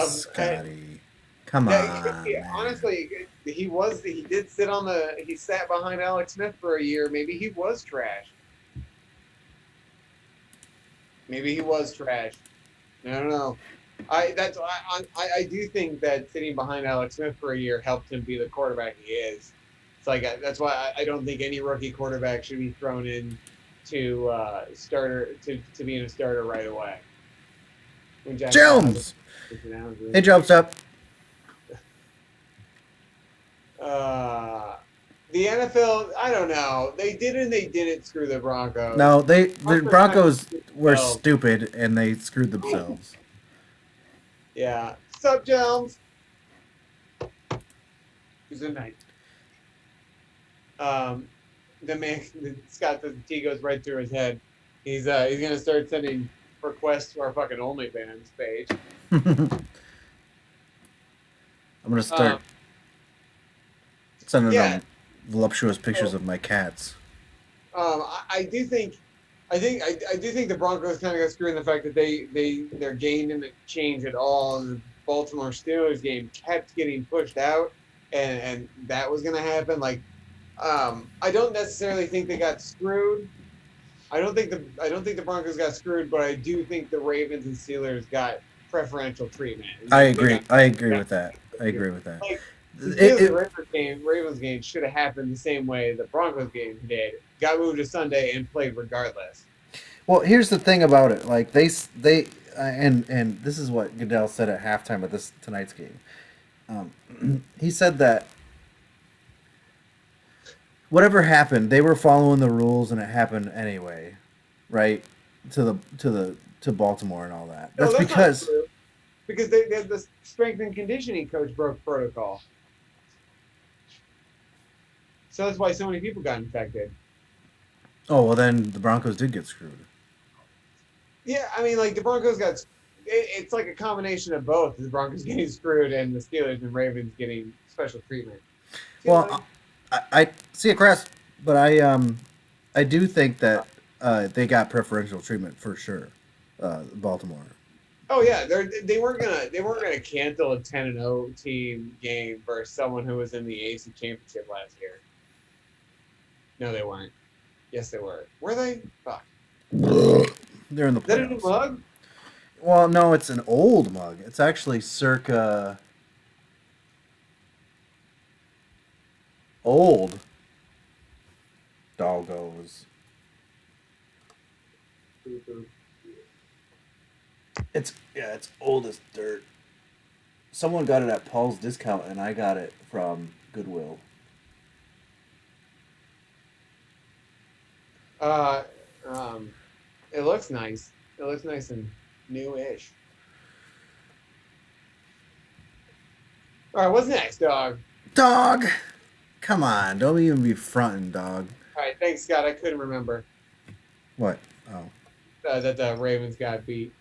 Scotty. Come Yeah, on, he- man. honestly, he did sit he sat behind Alex Smith for a year. Maybe he was trash. Maybe he was trash. I don't know. I do think that sitting behind Alex Smith for a year helped him be the quarterback he is. It's like that's why I don't think any rookie quarterback should be thrown in to to being a starter right away. When Jacksonville has Jones! a Hey, jumps up. the NFL, I don't know. They did and they didn't screw the Broncos. No, the Broncos were themselves. stupid and they screwed themselves. Yeah. Sup, Jones? Who's a night? The man, Scott, the T goes right through his head. He's gonna start sending requests to our fucking OnlyFans page. I'm gonna start sending yeah. them voluptuous pictures of my cats. I do think the Broncos kind of got screwed in the fact that their game didn't change at all. The Baltimore Steelers game kept getting pushed out, and that was going to happen. Like, I don't necessarily think they got screwed. I don't think the Broncos got screwed, but I do think the Ravens and Steelers got preferential treatment. I agree. I agree with that. I agree with that. Like, the Ravens game should have happened the same way the Broncos game did. Got moved to Sunday and played regardless. Well, here's the thing about it. Like they and this is what Goodell said at halftime of tonight's game. He said that whatever happened, they were following the rules and it happened anyway, right? To Baltimore and all that. That's not because true. Because the strength and conditioning coach broke protocol. So that's why so many people got infected. oh well, then the Broncos did get screwed. Yeah, I mean, like the Broncos got. It's like a combination of both. The Broncos getting screwed and the Steelers and Ravens getting special treatment. Well, I see it, Chris, but I do think that they got preferential treatment for sure. Baltimore. Oh yeah, they weren't gonna cancel a 10-0 team game versus someone who was in the AFC Championship last year. No, they weren't. Yes, they were. Were they? Fuck. They're in the Is that a new playoffs. mug? Well, no, it's an old mug. It's actually circa old. Doggos. It's old as dirt. Someone got it at Paul's Discount, and I got it from Goodwill. It looks nice. It looks nice and new-ish. All right, what's next, dog? Dog, come on! Don't even be fronting, dog. All right, thanks, Scott. I couldn't remember What? Oh, that the Ravens got beat.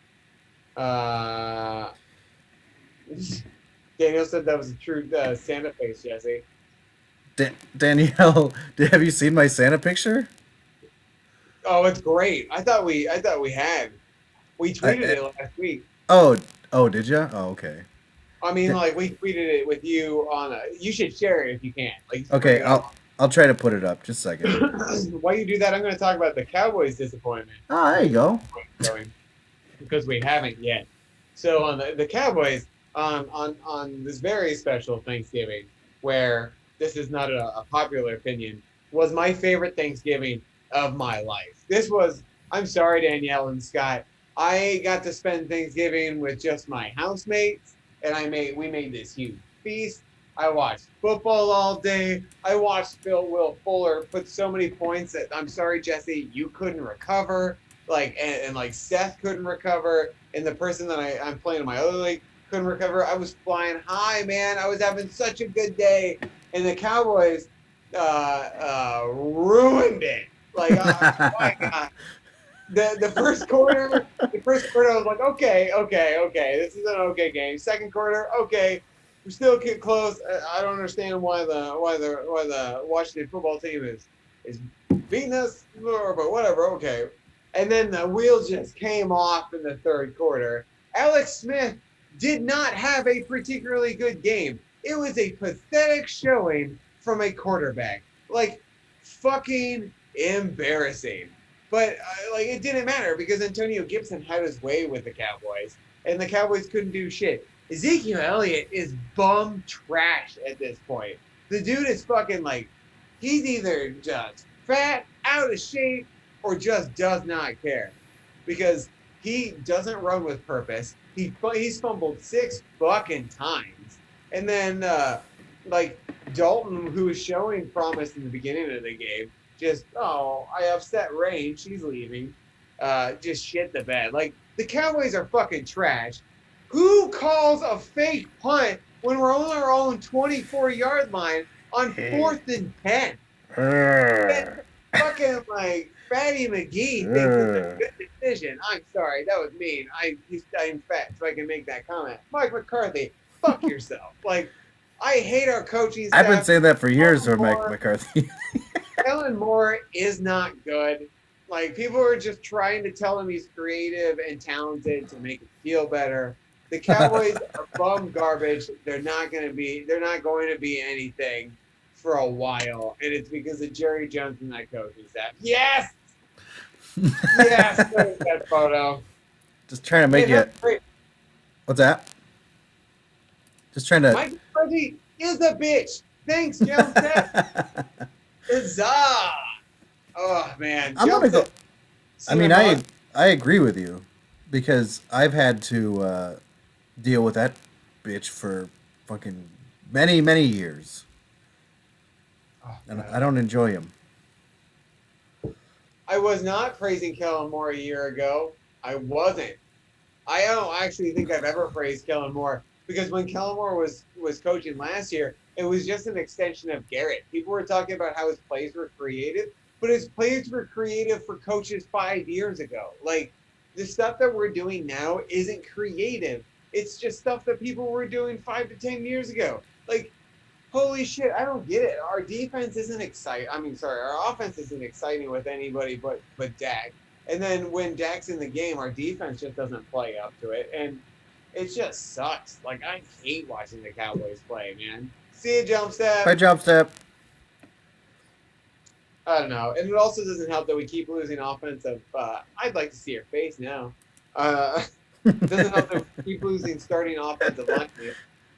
Daniel said that was a true Santa face, Jesse. Danielle, have you seen my Santa picture? Oh, it's great. I thought we had. We tweeted it last week. Oh, did you? Oh, okay. I mean, like we tweeted it with you on. You should share it if you can. Like, Okay, I'll try to put it up. Just a second. While you do that, I'm going to talk about the Cowboys' disappointment. Oh, there you go. Because we haven't yet. So on the Cowboys on this very special Thanksgiving, where this is not a popular opinion, was my favorite Thanksgiving of my life. This was. I'm sorry, Danielle and Scott. I got to spend Thanksgiving with just my housemates, and we made this huge feast. I watched football all day. I watched Will Fuller put so many points that I'm sorry, Jesse, you couldn't recover. Like and like Seth couldn't recover, and the person that I'm playing in my other league couldn't recover. I was flying high, man. I was having such a good day, and the Cowboys ruined it. Like, oh my God. The first quarter, I was like, okay, this is an okay game. Second quarter, okay, we're still getting close. I don't understand why the Washington football team is beating us, but whatever, okay. And then the wheels just came off in the third quarter. Alex Smith did not have a particularly good game. It was a pathetic showing from a quarterback. Like, fucking embarrassing. But like, it didn't matter because Antonio Gibson had his way with the Cowboys, and the Cowboys couldn't do shit. Ezekiel Elliott is bum trash at this point. The dude is fucking like, he's either just fat, out of shape, or just does not care, because he doesn't run with purpose. He's fumbled 6 fucking times, and then like Dalton, who was showing promise in the beginning of the game, just I upset Rain. She's leaving. Just shit the bed. Like, the Cowboys are fucking trash. Who calls a fake punt when we're on our own 24-yard line on 4th and 10? Fucking like Fatty McGee thinks it's a good decision. I'm sorry, that was mean. I'm fat, so I can make that comment. Mike McCarthy, fuck yourself. Like, I hate our coaching staff. I've been saying that for years for Mike Moore. McCarthy. Kellen Moore is not good. Like, people are just trying to tell him he's creative and talented to make it feel better. The Cowboys are bum garbage. They're not going to be anything for a while, and it's because of Jerry Jones and that coaching staff. Yes, yes, there's that photo. Just trying to make it. What's that? Just trying to. Mike McCarthy is a bitch. Thanks, Jones. Huzzah! Oh man, I'm gonna go. I mean, CM I agree with you, because I've had to deal with that bitch for fucking many years, and I don't enjoy him. I was not praising Kellen Moore a year ago. I wasn't. I don't actually think I've ever praised Kellen Moore, because when Kellen Moore was coaching last year, it was just an extension of Garrett. People were talking about how his plays were creative, but his plays were creative for coaches 5 years ago. Like, the stuff that we're doing now isn't creative. It's just stuff that people were doing 5 to 10 years ago. Like, holy shit, I don't get it. Our defense isn't exciting. Our offense isn't exciting with anybody but Dak. And then when Dak's in the game, our defense just doesn't play up to it. And it just sucks. Like, I hate watching the Cowboys play, man. See you, Jump Step. Bye, Jump Step. I don't know. And it also doesn't help that we keep losing offensive. I'd like to see your face now. Doesn't help that we keep losing starting offensive linemen.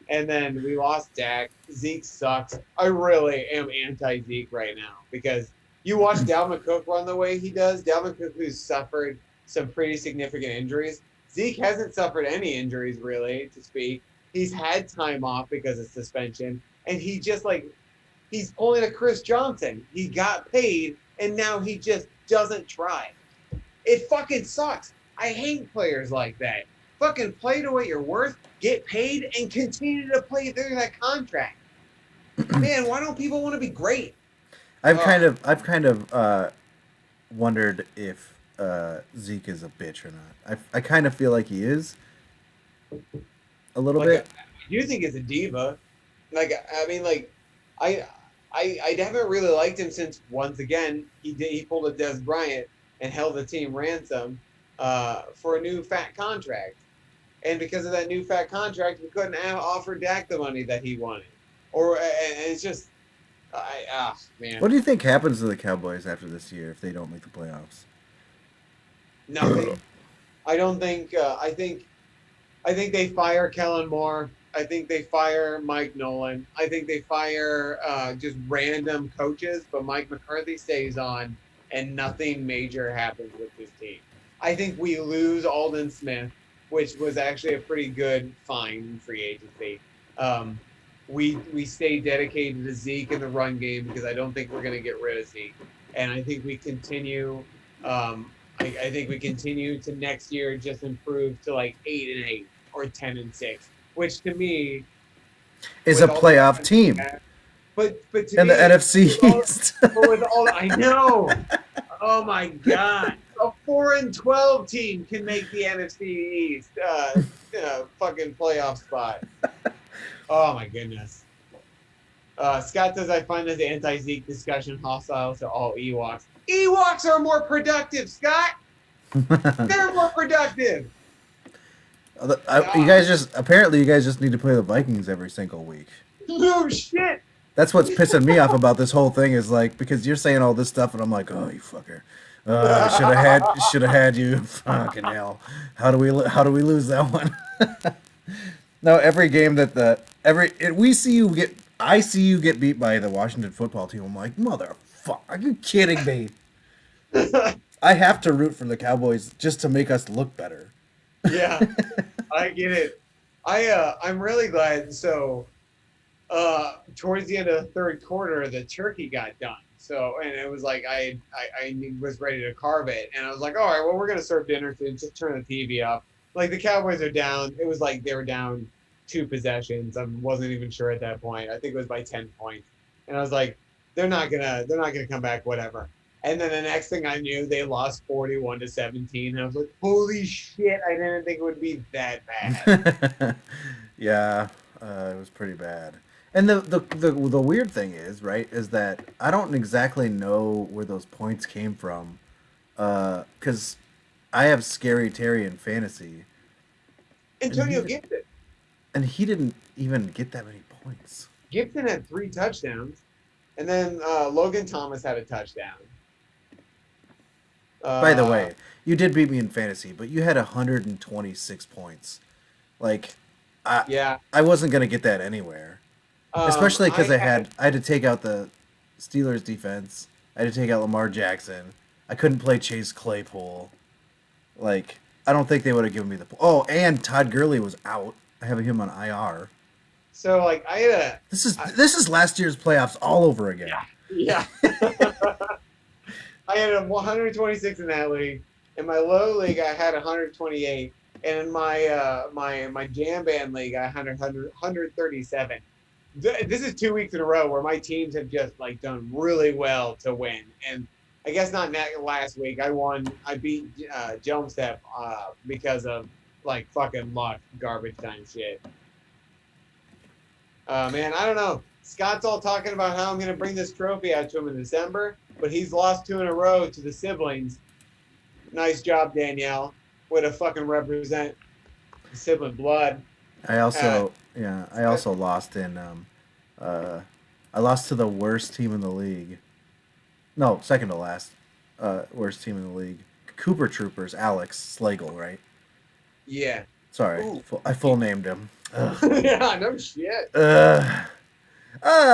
And then we lost Dak. Zeke sucks. I really am anti-Zeke right now, because you watch Dalvin Cook run the way he does. Dalvin Cook, who's suffered some pretty significant injuries. Zeke hasn't suffered any injuries, really, to speak. He's had time off because of suspension. And he just, like, he's pulling a Chris Johnson. He got paid, and now he just doesn't try. It fucking sucks. I hate players like that. Fucking play to what you're worth, get paid, and continue to play through that contract. Man, why don't people want to be great? I've kind of wondered if Zeke is a bitch or not. I kind of feel like he is a little bit. You think he's a diva? Like, I mean, like, I haven't really liked him since, once again, he pulled a Des Bryant and held the team ransom for a new fat contract. And because of that new fat contract, we couldn't offer Dak the money that he wanted. And it's just, man. What do you think happens to the Cowboys after this year if they don't make the playoffs? Nothing. I don't think. I think they fire Kellen Moore. I think they fire Mike Nolan. I think they fire just random coaches, but Mike McCarthy stays on, and nothing major happens with this team. I think we lose Aldon Smith, which was actually a pretty good find in free agency. We stay dedicated to Zeke in the run game, because I don't think we're going to get rid of Zeke. And I think we continue. I think we continue to next year just improve to like 8-8 or 10-6, which to me is a playoff team. But to in me, the NFC East. I know. Oh my God. A 4-12 team can make the NFC East fucking playoff spot. Oh my goodness. Scott says, I find this anti-Zeke discussion hostile to all Ewoks. Ewoks are more productive, Scott. They're more productive. You guys just need to play the Vikings every single week. No shit. That's what's pissing me off about this whole thing is like because you're saying all this stuff and I'm like, oh, you fucker. Should have had you. Fucking hell. How do we lose that one? No, every game that I see you get beat by the Washington football team. I'm like, motherfucker, are you kidding me? I have to root for the Cowboys just to make us look better. Yeah, I get it. I'm really glad. So, towards the end of the third quarter, the turkey got done. So, and it was like I was ready to carve it, and I was like, all right, well, we're gonna serve dinner, so just turn the TV up. Like the Cowboys are down. It was like they were down 2 possessions. I wasn't even sure at that point. I think it was by 10 points, and I was like, they're not gonna come back, whatever. And then the next thing I knew, they lost 41-17. And I was like, holy shit, I didn't think it would be that bad. Yeah, it was pretty bad. And the weird thing is, right, is that I don't exactly know where those points came from. Because I have Scary Terry in fantasy. Antonio Gibson. And he didn't even get that many points. Gibson had 3 touchdowns. And then Logan Thomas had a touchdown. By the way, you did beat me in fantasy, but you had 126 points. Like, I wasn't gonna get that anywhere, especially because I had to take out the Steelers defense. I had to take out Lamar Jackson. I couldn't play Chase Claypool. Like, I don't think they would have given me the. Oh, and Todd Gurley was out. I have him on IR. So like I had a. This is last year's playoffs all over again. Yeah. I had a 126 in that league. In my low league, I had 128, and in my my jam band league, I had 137. This is 2 weeks in a row where my teams have just like done really well to win. And I guess not last week. I beat Jump Step because of like fucking luck, garbage time shit. Man, I don't know. Scott's all talking about how I'm gonna bring this trophy out to him in December. But he's lost 2 in a row to the siblings. Nice job, Danielle. Way to fucking represent the sibling blood. I also lost in I lost to the worst team in the league. No, second to last. Worst team in the league. Cooper Troopers, Alex Slagle, right? Yeah. Sorry. I full named him. Yeah, no shit.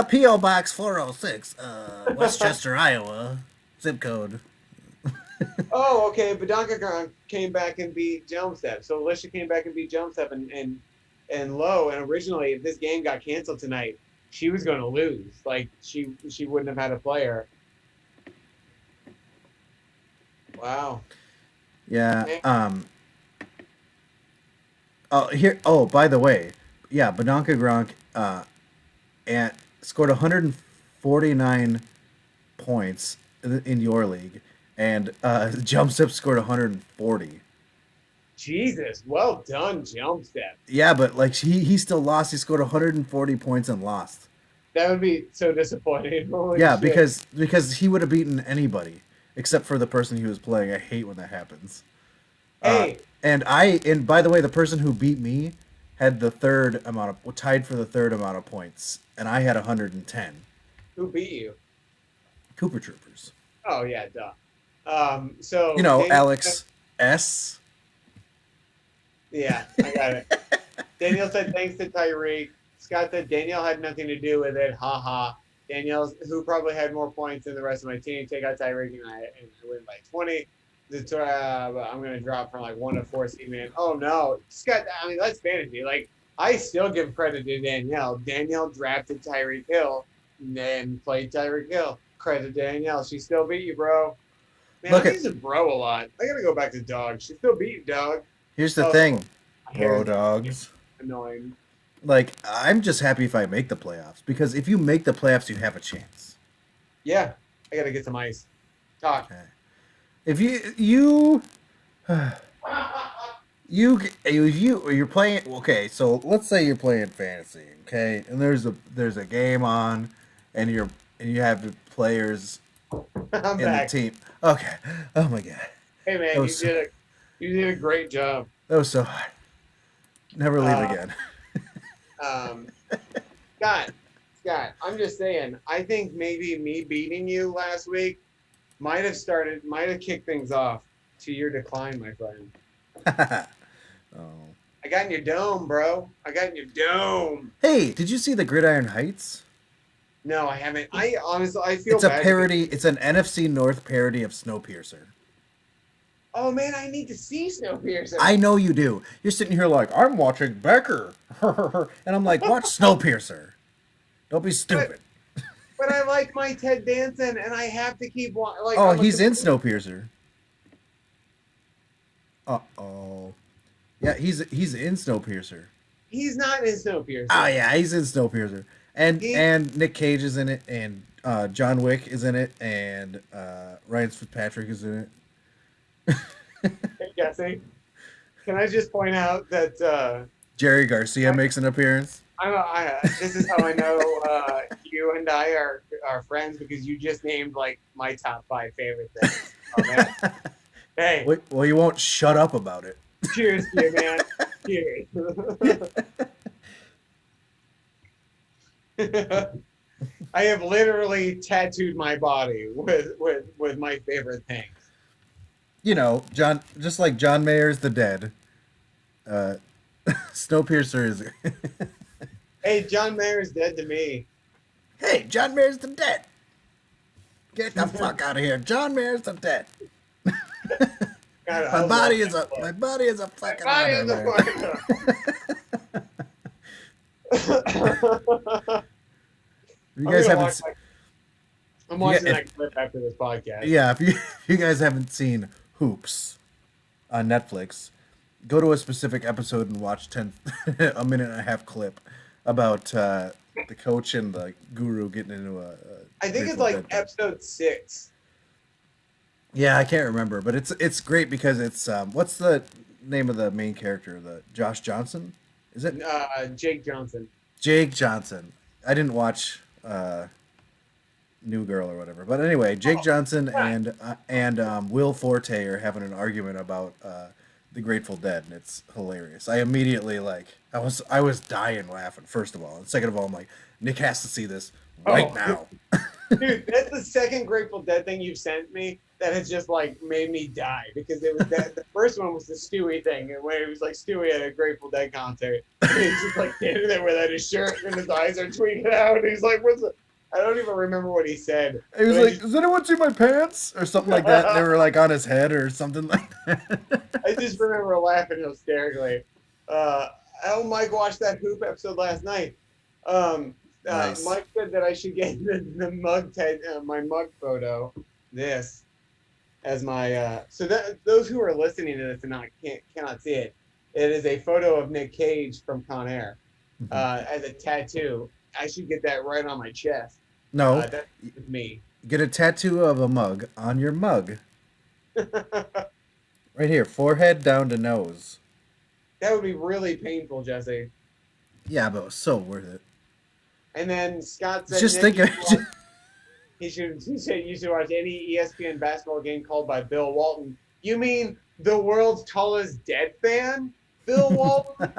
P.O. Box 406, Westchester, Iowa, zip code. Oh, okay. Badonka came back and beat Jumstep. So Alicia came back and beat Jumstep and Low. And originally, if this game got canceled tonight, she was going to lose. Like she wouldn't have had a player. Wow. Yeah. Oh, by the way, yeah, Badonka Gronk and scored 149 points in your league, and Jumpstep scored 140. Jesus, well done, Jumpstep. Yeah, but like he still lost. He scored 140 points and lost. That would be so disappointing. Holy yeah, shit. because he would have beaten anybody except for the person he was playing. I hate when that happens. Hey, and by the way, the person who beat me had tied for the third amount of points, and I had 110. who beat you? Cooper Troopers. Oh yeah, duh. So Alex S. Yeah, I got it. Danielle said thanks to Tyreek. Scott said Danielle had nothing to do with it. Ha ha. Danielle, who probably had more points than the rest of my team, take out Tyreek and I win by 20. I'm gonna drop from like 1 to 4 seed, man. Oh no, Scott. I mean, that's fantasy. Like I still give credit to Danielle. Danielle drafted Tyreek Hill and then played Tyreek Hill. Credit to Danielle. She still beat you, bro. Man, I'm using bro a lot. I gotta go back to dog. She still beat you, dog. Here's the thing, bro dogs. Annoying. Like, I'm just happy if I make the playoffs, because if you make the playoffs, you have a chance. Yeah, I gotta get some ice. Talk. Okay. If you're playing, okay, so let's say you're playing fantasy, okay, and there's a game on, and you have the players I'm in back. the team. Okay. Oh my god. Hey man, That was so, you did a great job. that was so hot. Never leave Uh, again. um, Scott, Scott, I'm just saying. I think maybe me beating you last week might have kicked things off to your decline, my friend. Oh. I got in your dome, bro. I got in your dome. Hey, did you see the Gridiron Heights? No, I haven't. I honestly, I feel It's a bad because, parody. It's an NFC North parody of Snowpiercer. oh man, I need to see Snowpiercer. I know you do. You're sitting here like, I'm watching Becker. And I'm like, watch Snowpiercer. Don't be stupid. But I like my Ted Danson, and I have to keep like. Oh, I'm a he's in Snowpiercer. Uh-oh. Yeah, he's in Snowpiercer. He's not in Snowpiercer. Oh yeah, he's in Snowpiercer. And He- and Nick Cage is in it, and John Wick is in it, and Ryan Fitzpatrick is in it. Hey, Jesse, can I just point out that Jerry Garcia makes an appearance. this is how I know you and I are friends because you just named like my top 5 favorite things. Oh, man. Hey, Well, you won't shut up about it. cheers to you, man. Cheers. I have literally tattooed my body with my favorite things. You know, just like John Mayer's The Dead. Snowpiercer is. Hey, John Mayer's dead to me. Hey, John Mayer's The Dead. Get the fuck out of here. John Mayer's The Dead. God, My body is a fucking body is honor, man. You guys haven't. I'm watching Yeah, that clip after this podcast. Yeah, if you guys haven't seen Hoops on Netflix, go to a specific episode and watch a minute and a half clip about the coach and the guru getting into a I think it's Grateful like Dead thing. episode 6. Yeah, I can't remember, but it's great because it's what's the name of the main character? The Josh Johnson? Is it Jake Johnson. Jake Johnson? I didn't watch New Girl or whatever, but anyway, Jake Johnson and Will Forte are having an argument about the Grateful Dead, and it's hilarious. I immediately I was dying laughing. First of all, and second of all, I'm like, Nick has to see this right now. Dude, that's the second Grateful Dead thing you've sent me that has just like made me die because it was that the first one was the Stewie thing and where it was like Stewie at a Grateful Dead concert and he's just like standing there without his shirt and his eyes are tweaking out and he's like, "What's the?" I don't even remember what he said. He was but I like, "Does anyone see my pants?" or something like that. And they were like on his head or something like that. I just remember laughing hysterically. Mike watched that Hoop episode last night. Nice. Mike said that I should get the mug my mug photo. This as my so that those who are listening to this and cannot see it. It is a photo of Nick Cage from Con Air as a tattoo. I should get that right on my chest. No, That's me. get a tattoo of a mug on your mug. Right here, forehead down to nose. That would be really painful, Jesse. Yeah, but it was so worth it. And then Scott said, Just Nick, think of he said you should watch any ESPN basketball game called by Bill Walton. You mean the world's tallest dead fan? Bill Walton?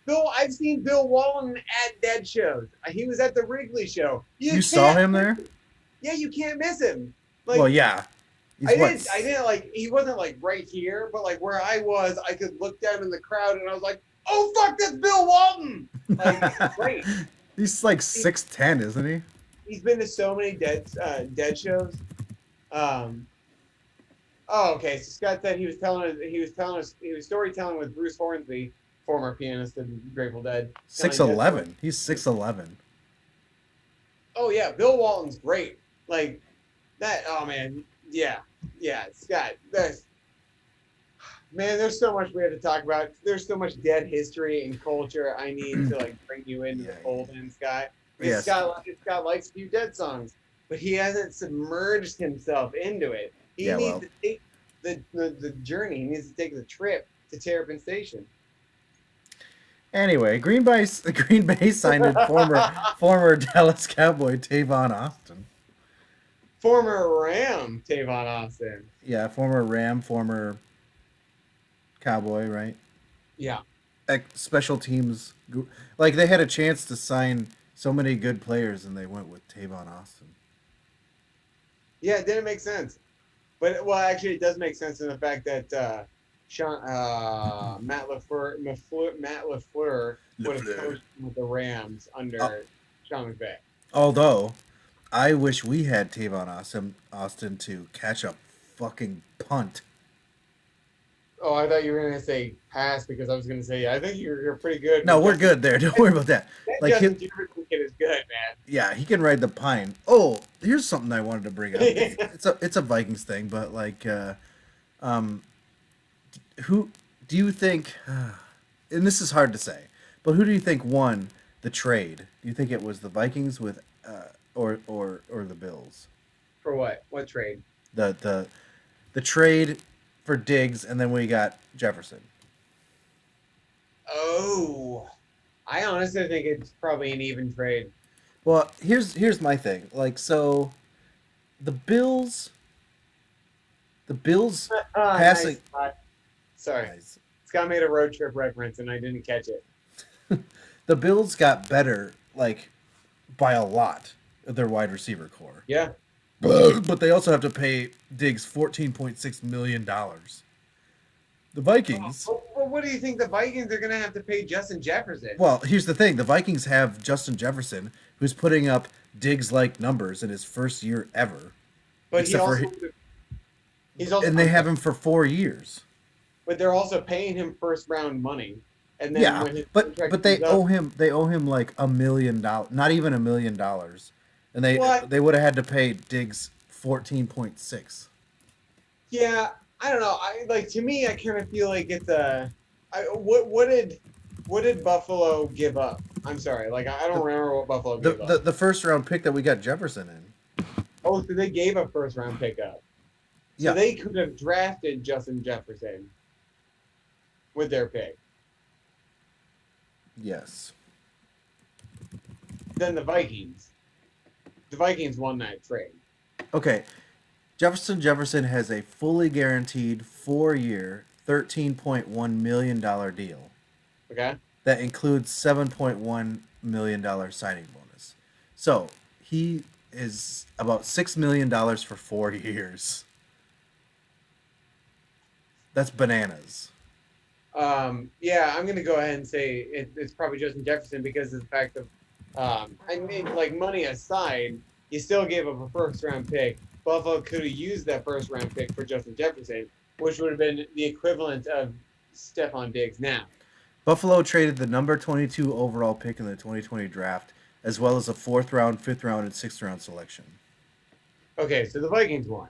I've seen Bill Walton at dead shows. He was at the Wrigley show. You saw him there? Yeah, you can't miss him. Like, Well, yeah. He's I didn't like, he wasn't like right here, but like where I was, I could look down in the crowd and I was like, oh fuck, that's Bill Walton. Like, great. He's like 6'10", isn't he? He's been to so many dead shows. Okay. So Scott said he was storytelling with Bruce Hornsby, former pianist of Grateful Dead. 6'11". He's 6'11". Oh yeah, Bill Walton's great. Like that. Oh man, yeah. Scott, there's so much we have to talk about. There's so much dead history and culture. I need to like bring you into the fold, in Scott. Yes. Scott likes a few Dead songs, but he hasn't submerged himself into it. He needs to take the journey. He needs to take the trip to Terrapin Station. Anyway, Green Bay signed former Dallas Cowboy Tavon Austin. Former Ram Tavon Austin. Yeah, former Ram, former Cowboy, right? Yeah. Special teams, like they had a chance to sign so many good players, and they went with Tavon Austin. Yeah, it didn't make sense. But well, actually, it does make sense in the fact that Matt Lafleur would have coached with the Rams under Sean McVay. Although, I wish we had Tavon Austin to catch a fucking punt. Oh, I thought you were gonna say pass because I was gonna say I think you're pretty good. No, we're good there. Don't worry about that. That Like Justin him, Jefferson kid is good, man. yeah, he can ride the pine. Oh, here's something I wanted to bring up. It's a Vikings thing, but like, who do you think? And this is hard to say, but who do you think won the trade? Do you think it was the Vikings with, or the Bills? For what? What trade? The trade for Diggs, and then we got Jefferson. Oh, I honestly think it's probably an even trade. Well, here's my thing. Like, so the Bills passing. Nice. Sorry, Guys, Scott made a road trip reference and I didn't catch it. the Bills got better, like, by a lot of their wide receiver core. Yeah. But they also have to pay Diggs $14.6 million. The Vikings. Well, what do you think the Vikings are going to have to pay Justin Jefferson? Well, here's the thing: the Vikings have Justin Jefferson, who's putting up Diggs-like numbers in his first year ever. But he's also and they have him for 4 years. But they're also paying him first round money. And then Yeah, when his but contract they comes up- owe him like $1 million, not even $1 million, and What? they would have had to pay Diggs 14.6. Yeah, I don't know. To me, I kind of feel like it's what did Buffalo give up? I'm sorry, I don't remember what Buffalo gave up. The first round pick that we got Jefferson in. Oh, so they gave a first round pickup. So Yeah. they could have drafted Justin Jefferson with their pick. Yes. Then the Vikings won that trade. Okay. Jefferson has a fully guaranteed 4-year, $13.1 million deal Okay. that includes $7.1 million signing bonus. So he is about $6 million for 4 years. That's bananas. Yeah, I'm gonna go ahead and say it's probably Justin Jefferson because of the fact of, money aside, you still gave up a first round pick. Buffalo could have used that first round pick for Justin Jefferson, which would have been the equivalent of Stephon Diggs now. Buffalo traded the number 22 overall pick in the 2020 draft, as well as a 4th round, 5th round, and 6th round selection. Okay, so the Vikings won.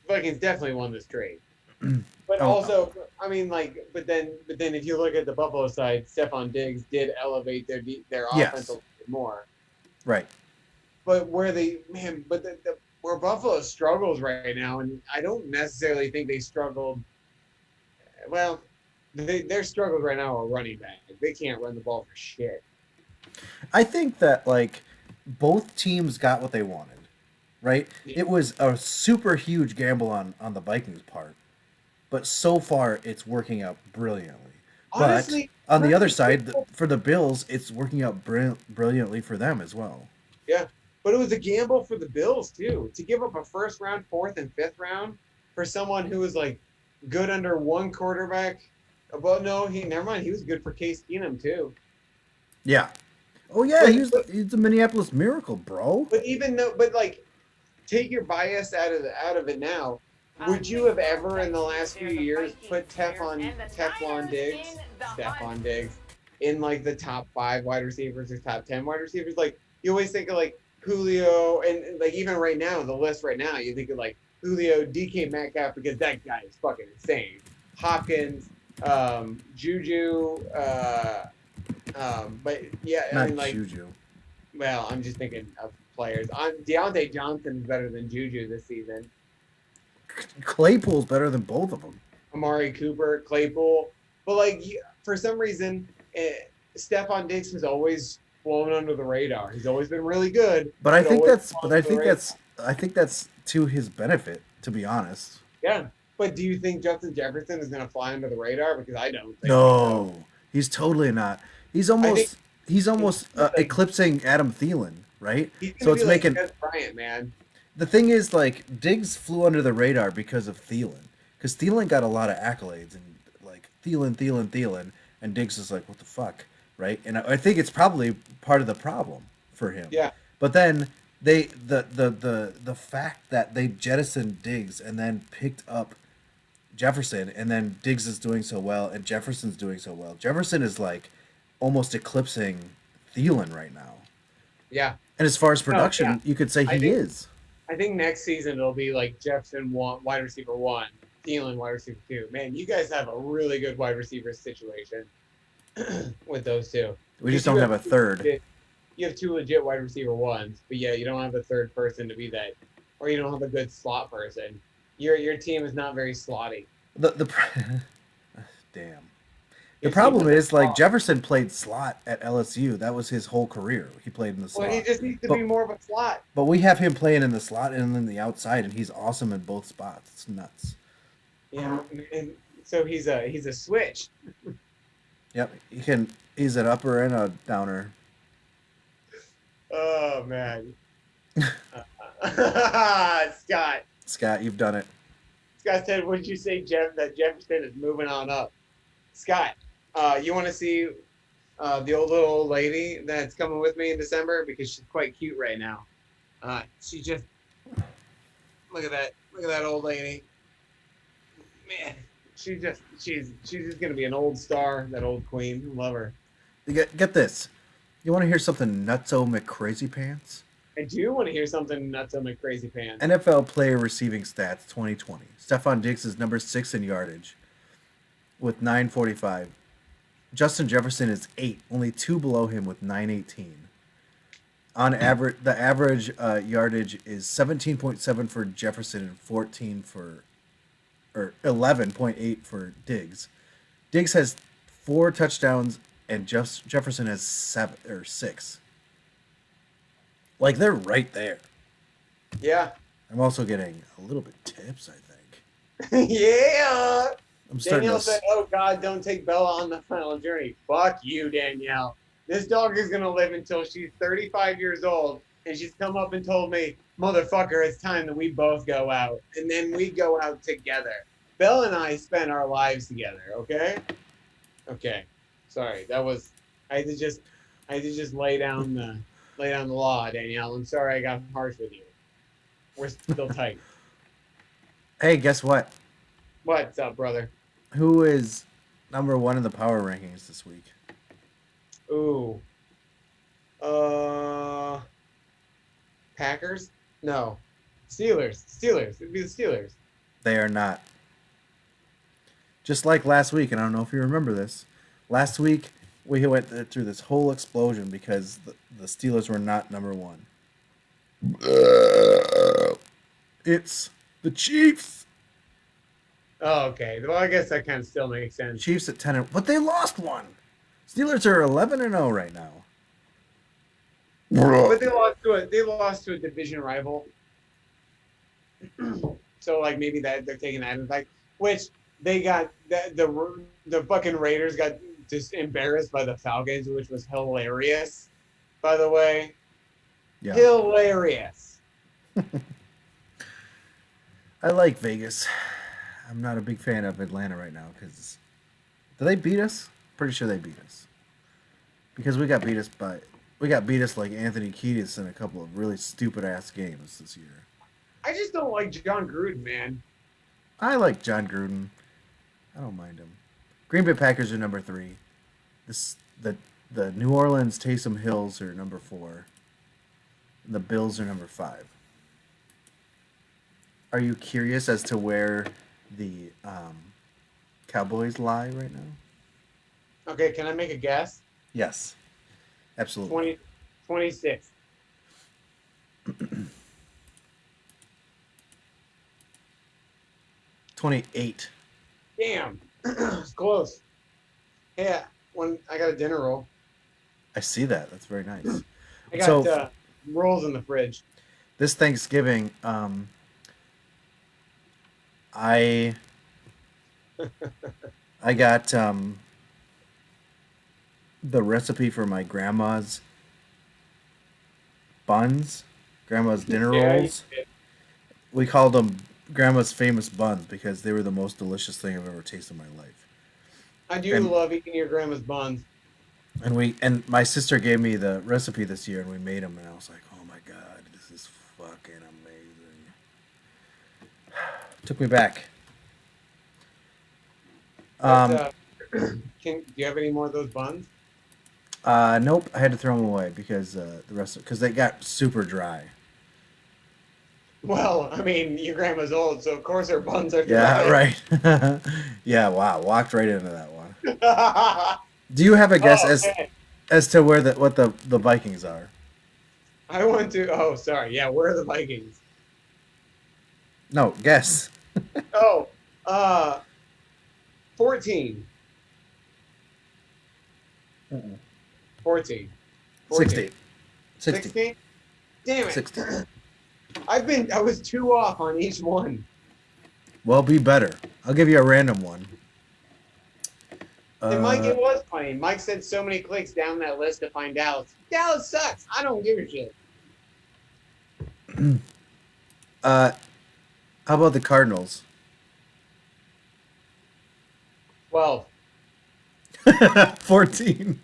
The Vikings definitely won this trade. But Oh. also, I mean, but then if you look at the Buffalo side, Stephon Diggs did elevate their Yes. offense a little bit more. Right. But where where Buffalo struggles right now, and I don't necessarily think they struggled. Well, their struggles right now are running back. They can't run the ball for shit. I think that both teams got what they wanted, right? Yeah. It was a super huge gamble on the Vikings' part, but so far it's working out brilliantly. Honestly, but on the other side, for the Bills, it's working out brilliantly for them as well. Yeah, but it was a gamble for the Bills too to give up a first round, 4th, and 5th round for someone who was good under one quarterback. Well, no, never mind. He was good for Case Keenum too. Yeah. Oh yeah, But- he's the Minneapolis Miracle, bro. But take your bias out of it now. Would you have ever in the last few years put Stephon Diggs in the top 5 wide receivers or top 10 wide receivers? You always think of Julio and even right now, the list right now, you think of Julio, DK Metcalf because that guy is fucking insane. Hopkins, Juju, but yeah, Not Juju. well, I'm just thinking of players. Deontay Johnson is better than Juju this season. Claypool's better than both of them. Amari Cooper, Claypool, but for some reason, Stephon Diggs has always flown under the radar. He's always been really good. But I but think always that's flown under the radar. I think that's to his benefit, to be honest. Yeah. But do you think Justin Jefferson is going to fly under the radar? Because I don't think so. No, he's totally not. He's I think almost like, eclipsing Adam Thielen, right? he's So going to it's be like making Des Bryant, man. the thing is like Diggs flew under the radar because of Thielen, because Thielen got a lot of accolades and like Thielen, and Diggs is like, what the fuck, right? And I think it's probably part of the problem for him. Yeah. But then the fact that they jettisoned Diggs and then picked up Jefferson, and then Diggs is doing so well, and Jefferson's doing so well. Jefferson is like almost eclipsing Thielen right now. Yeah. And as far as production, yeah. you could say I he think- is. I think next season it'll be like Jefferson wide receiver 1, Thielen wide receiver 2. Man, you guys have a really good wide receiver situation with those two. We just You don't have a two third. you have 2 legit wide receiver 1s, but yeah, you don't have a third person to be that, or you don't have a good slot person. Your team is not very slotty. The damn. The Your problem team is like slot. Jefferson played slot at LSU. That was his whole career. He played in the slot. Well, he just needs to But- be more of a slot. But we have him playing in the slot and in the outside, and he's awesome in both spots. It's nuts. Yeah, and so he's a switch. Yep, he's an upper and a downer. Oh man. Scott. Scott, you've done it. Scott said, "Would you say that Jefferson is moving on up?" Scott, you want to see the old lady that's coming with me in December because she's quite cute right now. She just look at that old lady. Man, she's just gonna be an old star. That old queen, love her. You get this. You want to hear something nutso McCrazy pants? I do want to hear something nuts on my crazy pants. NFL player receiving stats 2020. Stephon Diggs is number 6 in yardage with 945. Justin Jefferson is 8, only 2 below him with 918. On average, the average yardage is 17.7 for Jefferson and 11.8 for Diggs. Diggs has 4 touchdowns and Jefferson has 6. Like they're right there. Yeah. I'm also getting a little bit tips, I think. Yeah. I'm starting Danielle to said, "Oh God, don't take Bella on the final journey." Fuck you, Danielle. This dog is gonna live until she's 35 years old, and she's come up and told me, "Motherfucker, it's time that we both go out," and then we go out together. Bella and I spend our lives together. Okay. Okay. Sorry, that was. I had to just lay down the law, Danielle. I'm sorry I got harsh with you. We're still tight. Hey, guess what? What's up, brother? Who is number 1 in the power rankings this week? Ooh. Packers? No. Steelers. It'd be the Steelers. They are not. Just like last week, and I don't know if you remember this. Last week, we went through this whole explosion because the Steelers were not number 1. It's the Chiefs. Oh, okay. Well, I guess that kind of still makes sense. Chiefs at 10, but they lost one. Steelers are 11-0 right now. But they lost to a division rival. So like maybe that they're taking that like which they got the fucking Raiders got just embarrassed by the Falcons, which was hilarious. By the way, Yeah. hilarious. I like Vegas. I'm not a big fan of Atlanta right now because did they beat us? Pretty sure they beat us because we got beat us like Anthony Kiedis in a couple of really stupid ass games this year. I just don't like John Gruden, man. I like John Gruden. I don't mind him. Green Bay Packers are number 3. The New Orleans Taysom Hills are number 4. And the Bills are number 5. Are you curious as to where the Cowboys lie right now? Okay, can I make a guess? Yes, absolutely. 26. 28. Damn. It's close. Yeah, I got a dinner roll. I see that. That's very nice. I got So- rolls in the fridge. this Thanksgiving, I I got the recipe for my grandma's buns, grandma's dinner Yeah, rolls. We called them grandma's famous buns because they were the most delicious thing I've ever tasted in my life. I do And love eating your grandma's buns. and my sister gave me the recipe this year and we made them and I was like, oh my god, this is fucking amazing. Took me back. But, do you have any more of those buns? Nope, I had to throw them away because because they got super dry. Well, I mean, your grandma's old, so of course her buns are Yeah, dry. right. Yeah, wow, walked right into that one. Right. Do you have a guess Oh, man. as to where what the Vikings are? I want to. Oh, sorry. Yeah, where are the Vikings? No, guess. Oh, 14. 14. 60. 60. 16? Damn it. 60. I was 2 off on each one. Well, be better. I'll give you a random one. And Mike, it was funny. Mike said so many clicks down that list to find Dallas. Dallas sucks. I don't give a shit. How about the Cardinals? 12. 14.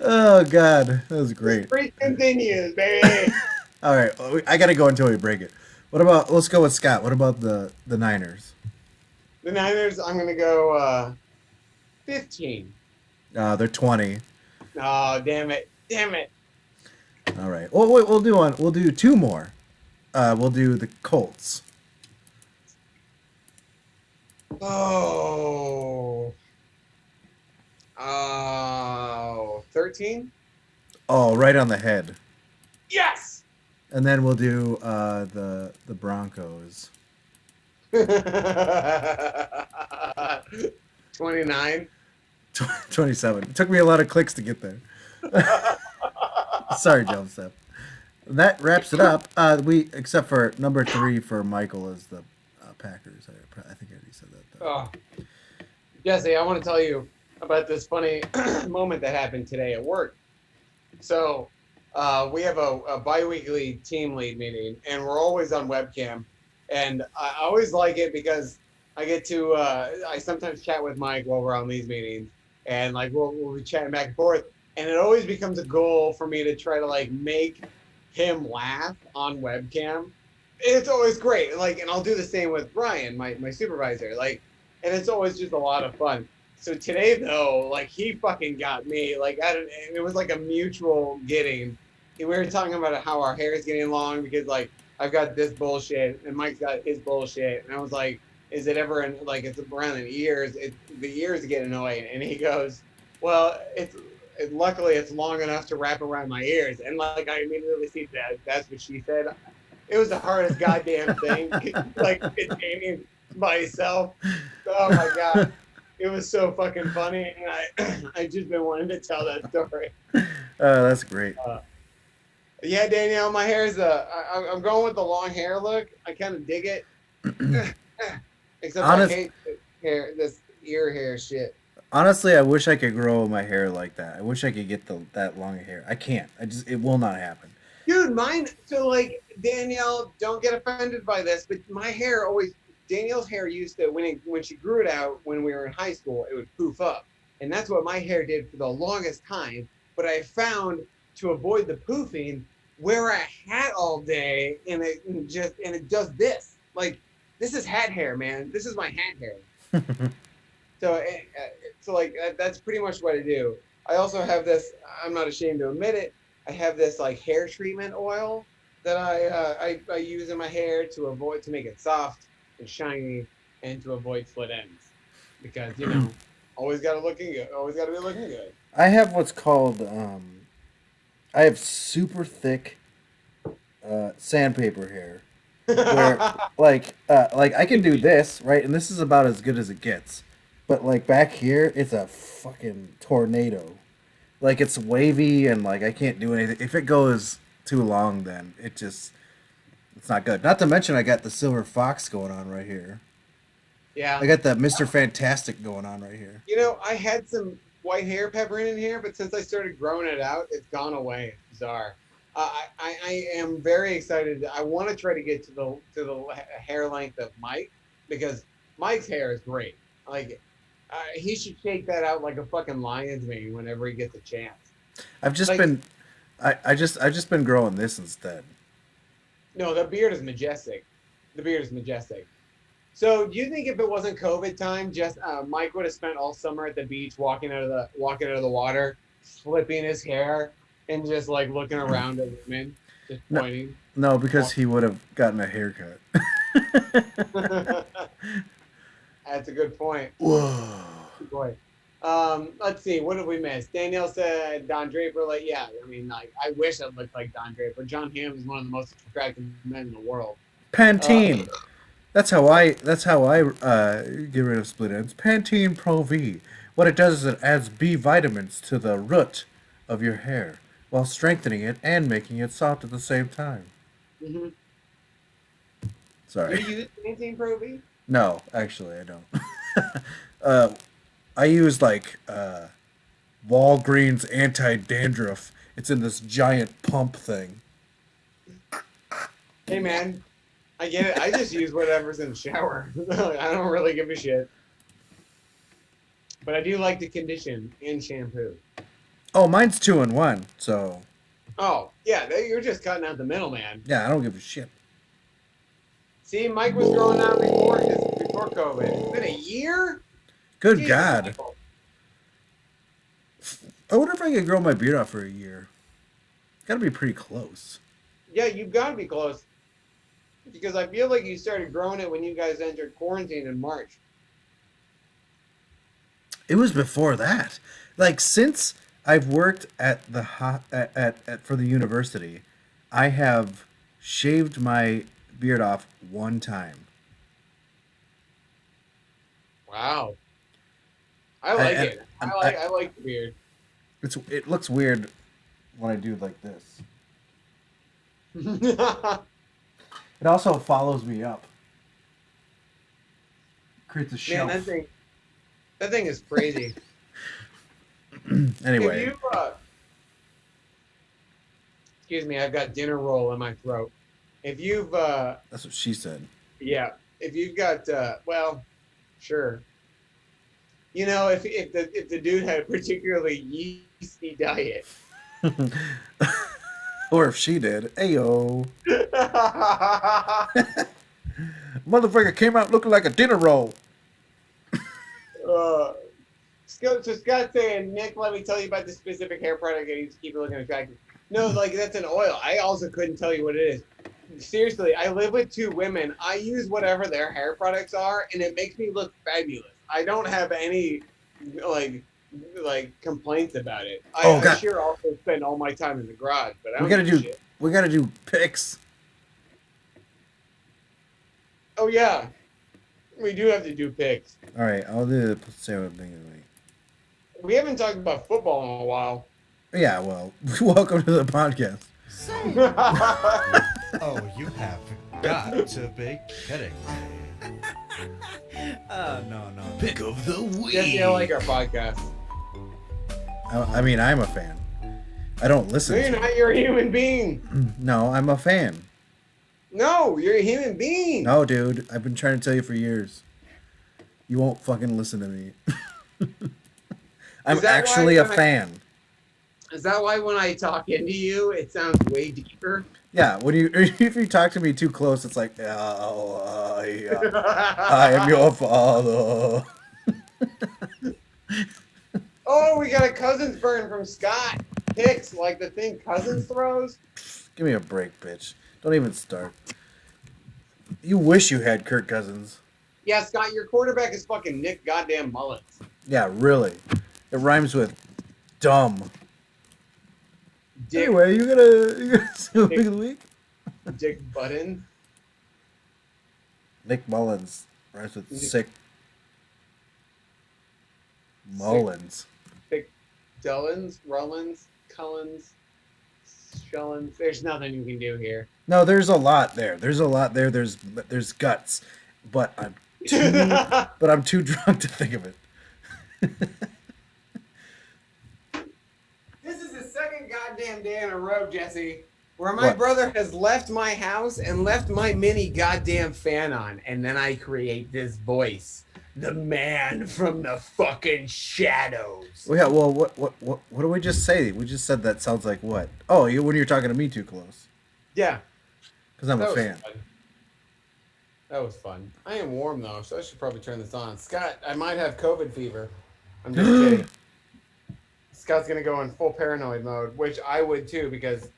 Oh God, that was great. Streak continues, baby. All right, I gotta go until we break it. What about? Let's go with Scott. What about the Niners? The Niners, I'm going to go 15. They're 20. Oh, damn it. Damn it. All right. Well, wait, we'll do two more. We'll do the Colts. Oh. Oh. 13? Oh, right on the head. Yes! And then we'll do the Broncos. 29. 27. It took me a lot of clicks to get there. Sorry, Jump Step. That wraps it up. We except for number 3 for Michael is the Packers. I think I already said that. Though. Oh. Jesse, I want to tell you about this funny moment that happened today at work. So we have a bi-weekly team lead meeting, and we're always on webcam. And I always like it because I get to I sometimes chat with Mike while we're on these meetings, and like we'll be chatting back and forth. And it always becomes a goal for me to try to like make him laugh on webcam. It's always great. Like, and I'll do the same with Brian, my supervisor. Like, and it's always just a lot of fun. So today though, like he fucking got me. Like it was like a mutual getting. We were talking about how our hair is getting long because like I've got this bullshit and Mike's got his bullshit, and I was like, is it ever in like it's around the ears? The ears get annoying, and he goes, well, luckily it's long enough to wrap around my ears, and like I immediately see that that's what she said. It was the hardest goddamn thing, like containing myself. Oh my god, it was so fucking funny, and I just been wanting to tell that story. That's great. Yeah, Danielle, my hair is I'm going with the long hair look. I kind of dig it. Except I hate this ear hair shit. Honestly, I wish I could grow my hair like that. I wish I could get that long hair. I can't. It will not happen. Dude, mine. So like Danielle, don't get offended by this, but my hair always. Danielle's hair used to when she grew it out when we were in high school, it would poof up, and that's what my hair did for the longest time. But I found to avoid the poofing, wear a hat all day, and it does this. Like this is hat hair, man. This is my hat hair. So that's pretty much what I do. I also have this. I'm not ashamed to admit it. I have this like hair treatment oil that I use in my hair to make it soft and shiny and to avoid split ends, because always gotta looking good. Always gotta be looking good. I have what's called I have super thick sandpaper hair. Where like I can do this, right? And this is about as good as it gets. But like back here, it's a fucking tornado. Like it's wavy and like I can't do anything. If it goes too long, then it's not good. Not to mention I got the silver fox going on right here. Yeah. I got that Mr. Fantastic going on right here. You know, I had some white hair peppering in here, but since I started growing it out, it's gone away. It's bizarre. I am very excited. I want to try to get to the hair length of Mike because Mike's hair is great. Like he should shake that out like a fucking lion's mane whenever he gets a chance. I've just Like- been I just been growing this instead. No, the beard is majestic. The beard is majestic. So, do you think if it wasn't COVID time, just Mike would have spent all summer at the beach, walking out of the water, flipping his hair, and just like looking around at women, just No. pointing? No, because he would have gotten a haircut. That's a good point. Whoa. Good point. Let's see. What did we miss? Danielle said Don Draper. Like, yeah. I mean, like, I wish I looked like Don Draper. John Hamm is one of the most attractive men in the world. Pantene. That's how I get rid of split ends. Pantene Pro V. What it does is it adds B vitamins to the root of your hair while strengthening it and making it soft at the same time. Mm-hmm. Sorry. You use Pantene Pro V? No, actually I don't. I use like Walgreens anti-dandruff. It's in this giant pump thing. Hey, man. I get it. I just use whatever's in the shower. I don't really give a shit. But I do like to condition and shampoo. Oh, mine's 2-in-1, so Oh, yeah. You're just cutting out the middleman. yeah, I don't give a shit. See, Mike was growing out before COVID. It's been a year? Good Jesus, God. Michael. I wonder if I could grow my beard out for a year. Gotta be pretty close. Yeah, you've got to be close. Because I feel like you started growing it when you guys entered quarantine in March. It was before that. Like since I've worked at the for the university, I have shaved my beard off one time. Wow. I like And- it. and I like the beard. It looks weird when I do like this. It also follows me up. Creates a Man, shelf. that thing is crazy. Anyway, If you, excuse me, I've got dinner roll in my throat. If you've, that's what she said. yeah, if you've got, well, sure. You know, if the dude had a particularly yeasty diet. Or if she did. Ayo. Motherfucker came out looking like a dinner roll. So Scott's saying, Nick, let me tell you about this specific hair product I use to keep it looking attractive. No, like that's an oil. I also couldn't tell you what it is. Seriously, I live with two women. I use whatever their hair products are, and it makes me look fabulous. I don't have any like complaints about it. Oh, I God. sure also spend all my time in the garage, but I don't We gotta give a do shit. we gotta do pics. Oh yeah, we do have to do picks. Alright, I'll do the Sarah thing. We haven't talked about football in a while. Yeah, well, welcome to the podcast. Oh, you have got to be kidding me. No. Pick of the week. Jesse, I like our podcast. I mean, I'm a fan. I don't No, listen. you're to not. You're a human being. No, I'm a fan. No, you're a human being. No, dude, I've been trying to tell you for years. You won't fucking listen to me. I'm Is that actually why a when fan. Is that why when I talk into you, it sounds way deeper? Yeah, when you if you talk to me too close, it's like, oh, I am your father. Oh, we got a Cousins burn from Scott. Hicks, like the thing Cousins throws. Give me a break, bitch. Don't even start. You wish you had Kirk Cousins. Yeah, Scott, your quarterback is fucking Nick goddamn Mullins. Yeah, really. It rhymes with dumb. Dick, Anyway, you gonna see a pick of the week? Dick Button. Nick Mullins rhymes with Nick- sick. Mullins. Dullins, Rollins, Cullens, Shellins. There's nothing you can do here. No, there's a lot there. There's a lot there. There's guts, but I'm too drunk to think of it. This is the second goddamn day in a row, Jesse, where my What? brother has left my house and left my mini goddamn fan on, and then I create this voice, the man from the fucking shadows. Well, yeah. Well, what do we just say? We just said that sounds like what? Oh, when you're talking to me too close, Yeah, because I'm that a was fan. fun. That was fun. I am warm though, so I should probably turn this on. Scott, I might have COVID fever. I'm just kidding. Scott's gonna go in full paranoid mode, which I would too, because,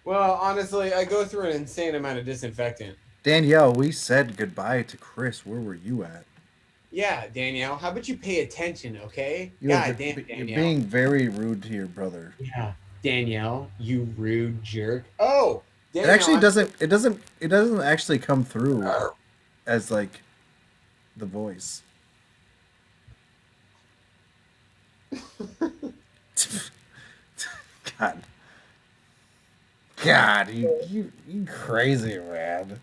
well, honestly, I go through an insane amount of disinfectant. Danielle, we said goodbye to Chris. Where were you at? Yeah, Danielle, how about you pay attention, okay? You're, God ve- damn, you're Danielle. being very rude to your brother. Yeah, Danielle, you rude jerk. Oh, It Danielle, actually I'm- doesn't. It doesn't actually come through as like the voice. God, you crazy man.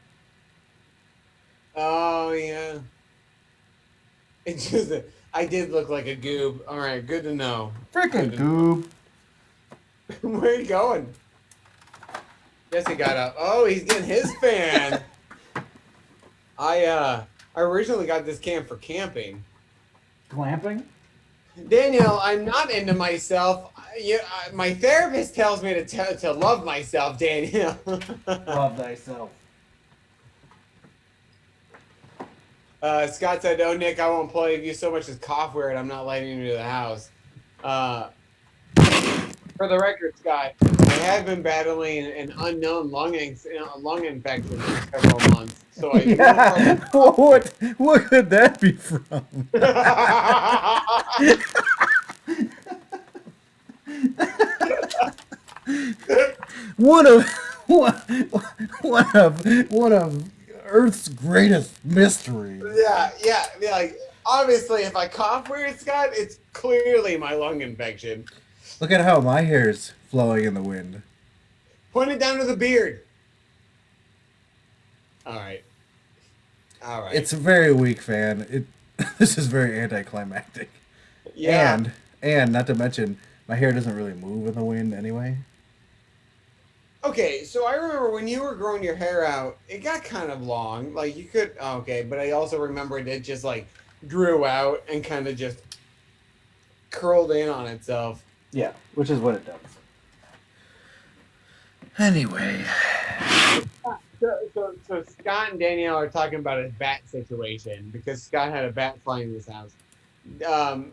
Oh yeah. It's just I did look like a goob. All right, good to know. Freaking goob. Where are you going? Jesse got up. Oh, he's getting his fan. I originally got this can for camping. Glamping? Daniel, I'm not into myself. My therapist tells me to love myself, Daniel. Love thyself. Scott said, "Oh, Nick, I won't play if you so much as cough weird. I'm not letting you into the house." For the record, Scott, I have been battling an unknown lung infection for several months. So I Yeah. What could that be from? One of Earth's greatest mysteries. yeah. Like obviously, if I cough weird, Scott, it's clearly my lung infection. Look at how my hair's flowing in the wind. Point it down to the beard. All right. It's a very weak fan. This is very anticlimactic. Yeah. And not to mention, my hair doesn't really move in the wind anyway. Okay, so I remember when you were growing your hair out, it got kind of long. Like you could, okay, but I also remembered it just like grew out and kind of just curled in on itself. Yeah, which is what it does. Anyway. So Scott and Danielle are talking about a bat situation because Scott had a bat flying in his house.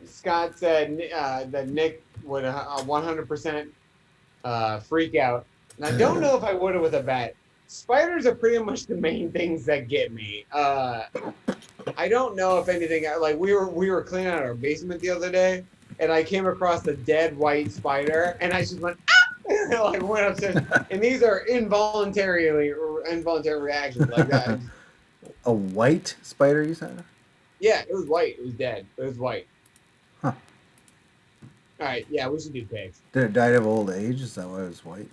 Scott said that Nick would 100% freak out. And I don't know if I would have with a bat. Spiders are pretty much the main things that get me. I don't know if anything, like we were cleaning out our basement the other day, and I came across a dead white spider, and I just went, ah! Like went upstairs. And these are involuntary reactions like that. A white spider, you said? Yeah, it was white. It was dead. It was white. Huh. All right, yeah, we should do pigs. Did it die of old age? Is that why it was white?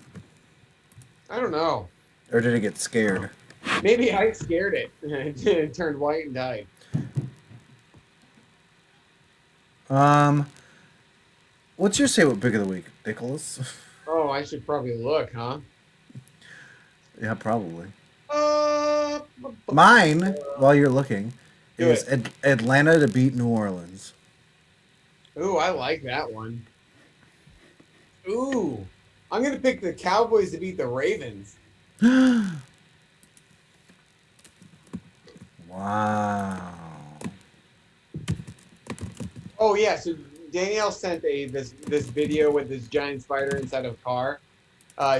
I don't know. Or did it get scared? Maybe I scared it. It turned white and died. What's your say what pick of the week, Nicholas? Oh, I should probably look, huh? Yeah, probably. Uh, Mine, while you're looking, Do is Atlanta to beat New Orleans. Ooh, I like that one. Ooh, I'm gonna pick the Cowboys to beat the Ravens. Wow. Oh yeah, so Danielle sent this video with this giant spider inside of a car.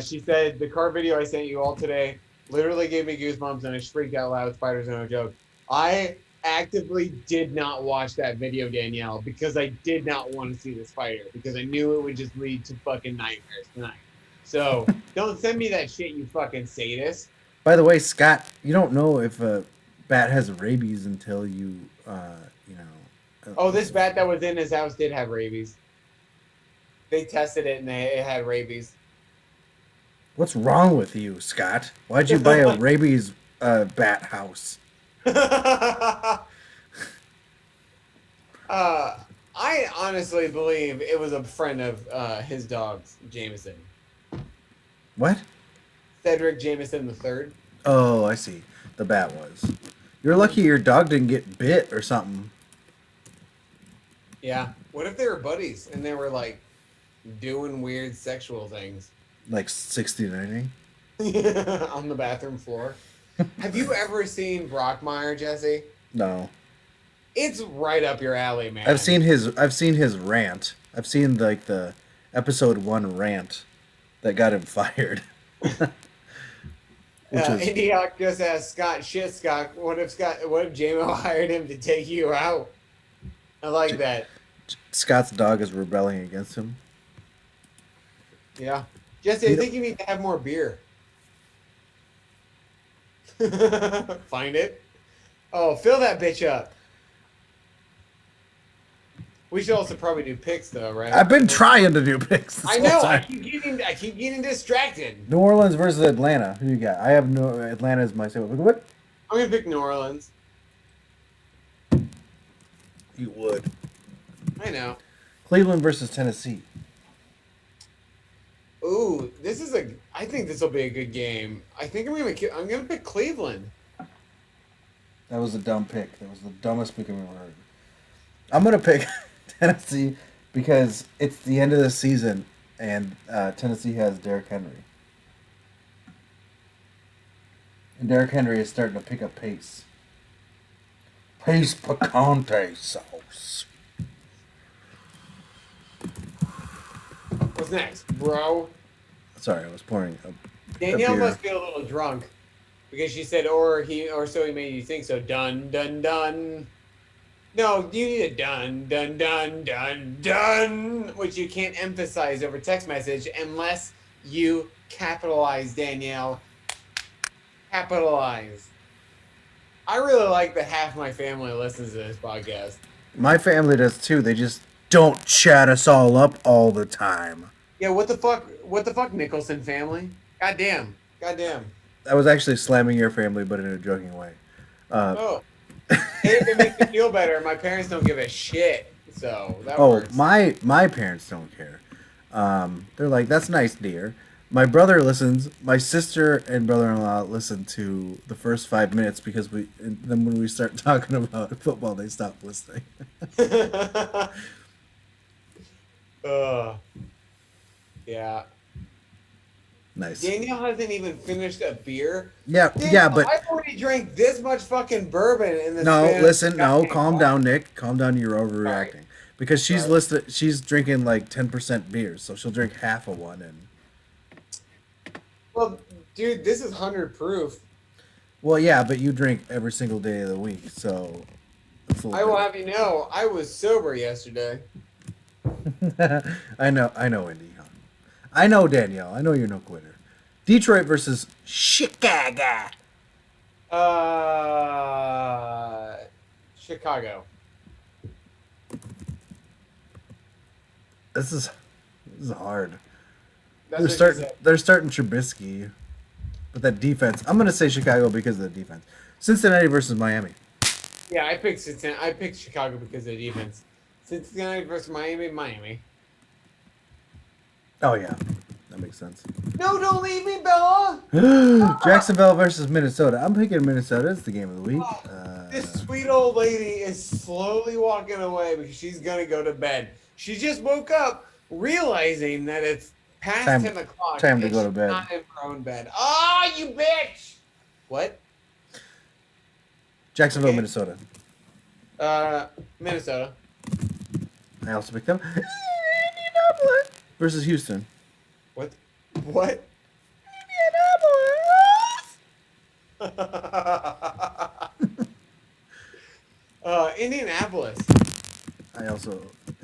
She said the car video I sent you all today literally gave me goosebumps and I shrieked out loud. Spiders are no joke. I actively did not watch that video, Danielle, because I did not want to see the spider because I knew it would just lead to fucking nightmares tonight. So don't send me that shit, you fucking sadist. By the way, Scott, you don't know if a bat has rabies until you Oh, this bat that was in his house did have rabies. They tested it and it had rabies. What's wrong with you, Scott? Why'd you buy a rabies bat house? I honestly believe it was a friend of his dog's, Jameson. What? Cedric Jameson III. Oh, I see. The bat was. You're lucky your dog didn't get bit or something. Yeah. What if they were buddies and they were like doing weird sexual things Like 69ing? on the bathroom floor? Have you ever seen Brockmire, Jesse? No. It's right up your alley, man. I've seen his rant. I've seen like the episode 1 rant that got him fired. Indie Hawk just asked Scott, shit, Scott, what if JMO hired him to take you out? I like that. Scott's dog is rebelling against him. Yeah. Jesse, I think you need to have more beer. Find it. Oh, fill that bitch up. We should also probably do picks though, right? I've been trying to do picks. This I whole know. time. I keep getting distracted. New Orleans versus Atlanta. Who you got? I have no Atlanta is my favorite. What? I'm gonna pick New Orleans. You would. I know. Cleveland versus Tennessee. Ooh, I think this will be a good game. I think I'm gonna pick Cleveland. That was a dumb pick. That was the dumbest pick I've ever heard. I'm gonna pick Tennessee because it's the end of the season and Tennessee has Derrick Henry. And Derrick Henry is starting to pick up pace. Pace picante sauce. What's next, bro? Sorry, I was pouring a Danielle beer. must be a little drunk because she said, or so he made you think so. Dun dun dun. No, you need a dun dun dun dun dun, which you can't emphasize over text message unless you capitalize, Danielle. Capitalize. I really like that half my family listens to this podcast. My family does too. They just don't chat us all up all the time. Yeah, what the fuck? What the fuck, Nicholson family? Goddamn. Goddamn. I was actually slamming your family, but in a joking way. Oh. Hey, if it makes me feel better, my parents don't give a shit. So that Oh, works. my parents don't care. They're like, that's nice, dear. My brother listens. My sister and brother-in-law listen to the first 5 minutes because and then when we start talking about football, they stop listening. Yeah. Nice. Danielle hasn't even finished a beer. Yeah, Danielle, yeah, but I've already drank this much fucking bourbon in this. no, listen, no, calm down, Nick. Calm down. You're overreacting. Sorry. Because she's Sorry. she's drinking like 10% beers, so she'll drink half of one and. Well, dude, this is 100 proof. Well, yeah, but you drink every single day of the week, so. It's a I will little have you know, I was sober yesterday. bit- I know, Indy. I know, Danielle. I know you're no quitter. Detroit versus Chicago. Chicago. This is hard. That's what she said. They're starting Trubisky, but that defense. I'm gonna say Chicago because of the defense. Cincinnati versus Miami. Yeah, I picked Chicago because of the defense. Cincinnati versus Miami. Oh yeah, that makes sense. No, don't leave me, Bella. Jacksonville versus Minnesota. I'm picking Minnesota. It's the game of the week. This sweet old lady is slowly walking away because she's gonna go to bed. She just woke up realizing that it's past Time- 10 o'clock. time to and go to she's bed. Not in her own bed. Ah, you bitch! What? Jacksonville, Okay. Minnesota. Minnesota. I also picked them. Indianapolis versus Houston. What? What? Indianapolis. I also.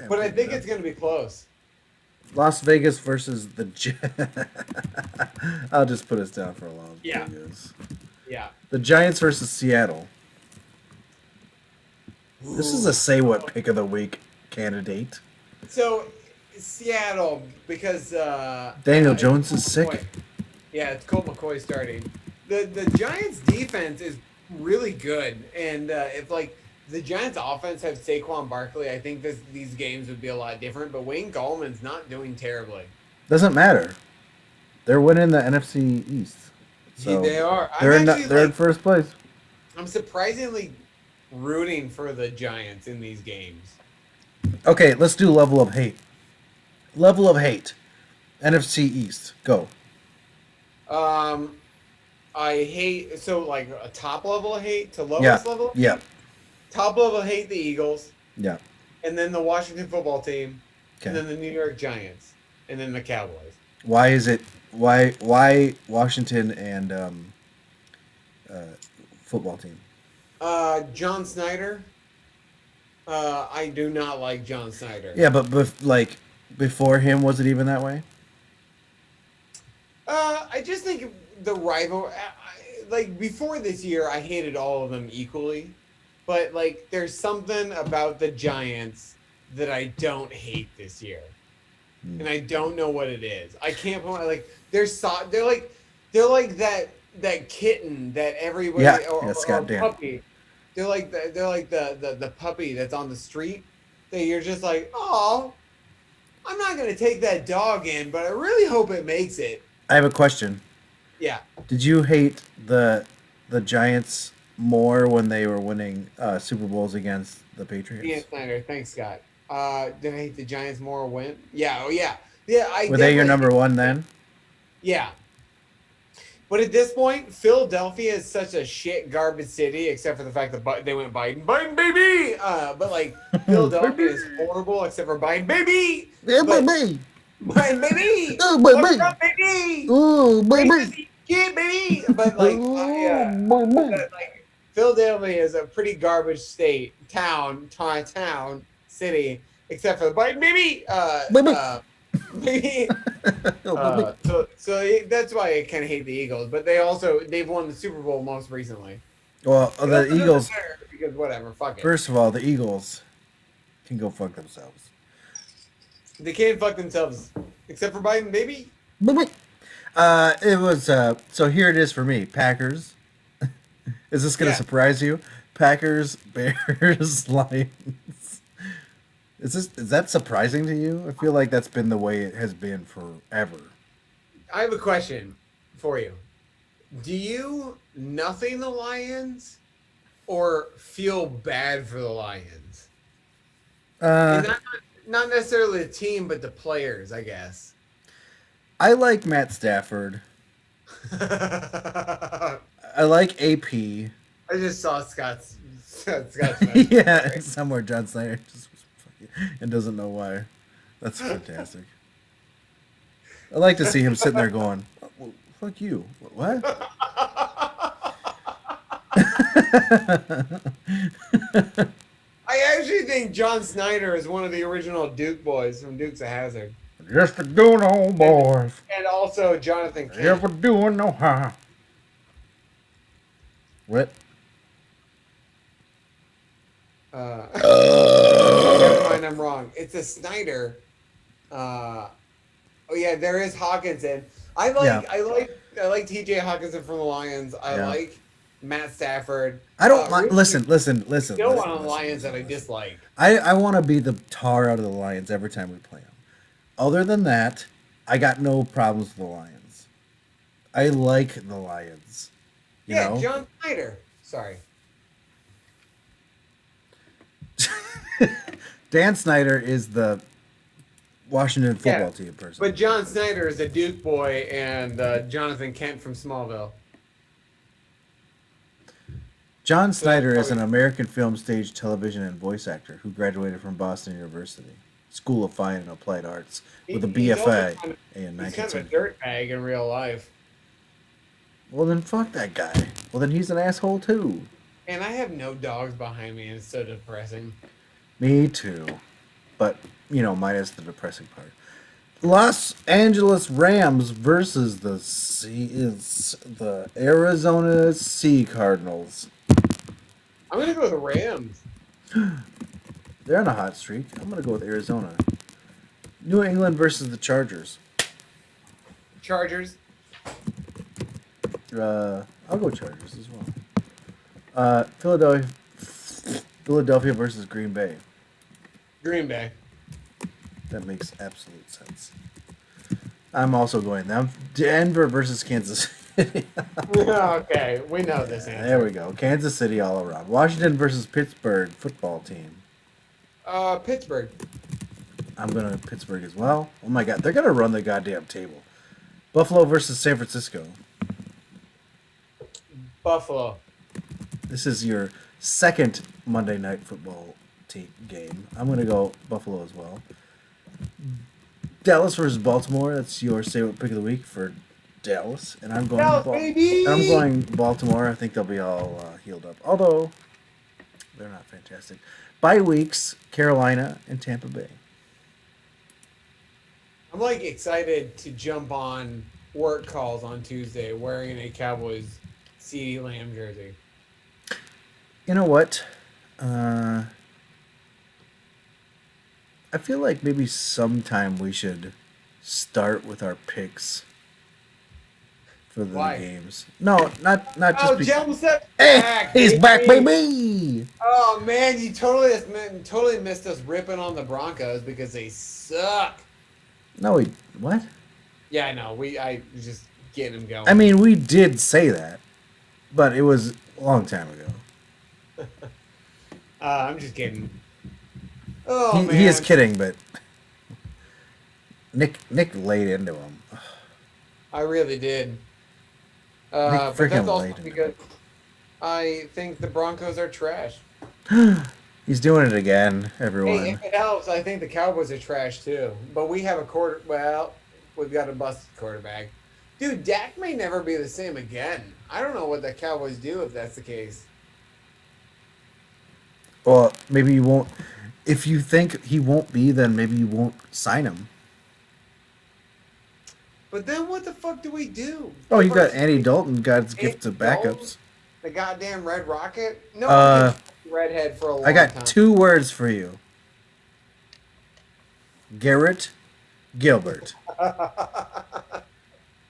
But I think it's gonna be close. Las Vegas versus the I'll just put us down for a long Yeah. videos. Yeah. The Giants versus Seattle. This is a say what pick of the week candidate. So Seattle, because Daniel Jones is sick. McCoy. Yeah, it's Colt McCoy starting. The Giants defense is really good, and if like the Giants offense had Saquon Barkley, I think these games would be a lot different. But Wayne Gallman's not doing terribly. Doesn't matter. They're winning the NFC East. So They are. they're in first place. I'm surprisingly rooting for the Giants in these games. Okay, let's do level of hate. Level of hate. NFC East. Go. I hate like a top level of hate to lowest level. Of Yeah. hate. Top level hate the Eagles, Yeah. and then the Washington football team, and then Okay. the New York Giants, and then the Cowboys. Why is it why Washington and football team? John Snyder. I do not like John Snyder. Yeah, but before him, was it even that way? I just think the rival, like before this year, I hated all of them equally, but like there's something about the Giants that I don't hate this year, and I don't know what it is. I can't point like they're like that kitten that everybody or Scott Dan. puppy. They're like the puppy that's on the street that you're just like, oh, I'm not gonna take that dog in, but I really hope it makes it. I have a question. Yeah. Did you hate the Giants more when they were winning Super Bowls against the Patriots? Ian Snyder, thanks, Scott. Did I hate the Giants more or win? Yeah, oh yeah. Yeah, Were they your number one then? Yeah. But at this point, Philadelphia is such a shit garbage city, except for the fact that they went Biden, baby. But like Philadelphia is horrible, except for Biden, baby. Yeah, But- baby. Biden, baby. Oh, What's baby. up, baby? Oh, Racist kid, baby. But like, yeah. But, like Philadelphia is a pretty garbage state, town, city, except for the Biden, baby. Baby. So that's why I kind of hate the Eagles, but they've won the Super Bowl most recently. Well, the Eagles. Because whatever, fuck it. First of all, the Eagles can go fuck themselves. They can't fuck themselves, except for Biden, baby. It was so here it is for me. Packers. Is this gonna Yeah. surprise you? Packers, Bears, Lions. Is that surprising to you? I feel like that's been the way it has been forever. I have a question for you. Do you nothing the Lions or feel bad for the Lions? And not necessarily the team, but the players, I guess. I like Matt Stafford. I I like AP. just saw Scott's Yeah, somewhere John Snyder just and doesn't know why. That's fantastic. I like to see him sitting there going, well, "Fuck you." What? I actually think John Snyder is one of the original Duke boys from Dukes of Hazzard, Just a doing old boys. and also Jonathan Kent. Ever doing no harm. What? Never mind, I'm wrong. It's a Snyder. Oh yeah, there is Hawkinson. I like T.J. Hawkinson from the Lions. I Yeah. like Matt Stafford. I don't mind. Really, Listen. No one on the Lions that I dislike. I want to be the tar out of the Lions every time we play them. Other than that, I got no problems with the Lions. I like the Lions. You Yeah, know? John Snyder. Sorry. Dan Snyder is the Washington football team person. But John Snyder is a Duke boy, and Jonathan Kent from Smallville. John Snyder is an American film, stage, television, and voice actor who graduated from Boston University School of Fine and Applied Arts with a He's also BFA kind of- in He's kind of a 1970. dirtbag in real life. Well, then fuck that guy. Well, then he's an asshole too. And I have no dogs behind me, and it's so depressing. Me too. But, minus the depressing part. Los Angeles Rams versus the Arizona Sea Cardinals. I'm gonna go with the Rams. They're on a hot streak. I'm gonna go with Arizona. New England versus the Chargers. Chargers. I'll go Chargers as well. Philadelphia versus Green Bay. Green Bay. That makes absolute sense. I'm also going them. Denver versus Kansas City. Okay, we know this answer. There we go. Kansas City all around. Washington versus Pittsburgh football team. Pittsburgh. I'm going to Pittsburgh as well. Oh my God, they're going to run the goddamn table. Buffalo versus San Francisco. Buffalo. This is your second Monday Night Football game. I'm going to go Buffalo as well. Dallas versus Baltimore. That's your favorite pick of the week for Dallas, and I'm going. Dallas, baby! I'm going Baltimore. I think they'll be all healed up. Although they're not fantastic. Bye weeks: Carolina and Tampa Bay. I'm like excited to jump on work calls on Tuesday wearing a Cowboys CeeDee Lamb jersey. You know what? I feel like maybe sometime we should start with our picks for the Why? games. No, not just. Oh, Jefferson Hey, back, he's back, baby! baby. Oh man, you totally missed us ripping on the Broncos because they suck. No, what? Yeah, I know. I was just getting them going. I mean, we did say that, but it was a long time ago. I'm just kidding. Oh man, He is kidding, but Nick laid into him. I really did. Nick But freaking that's also laid into because I think the Broncos are trash. He's doing it again, everyone. Hey, if it helps, I think the Cowboys are trash too. But we have we've got a busted quarterback. Dude, Dak may never be the same again. I don't know what the Cowboys do if that's the case. Well, maybe you won't. If you think he won't be, then maybe you won't sign him. But then what the fuck do we do? Oh, you got First, Andy Dalton, God's gift of Andy Dalton? backups. The goddamn Red Rocket? No, redhead for a long I got time. 2 words for you. Garrett Gilbert.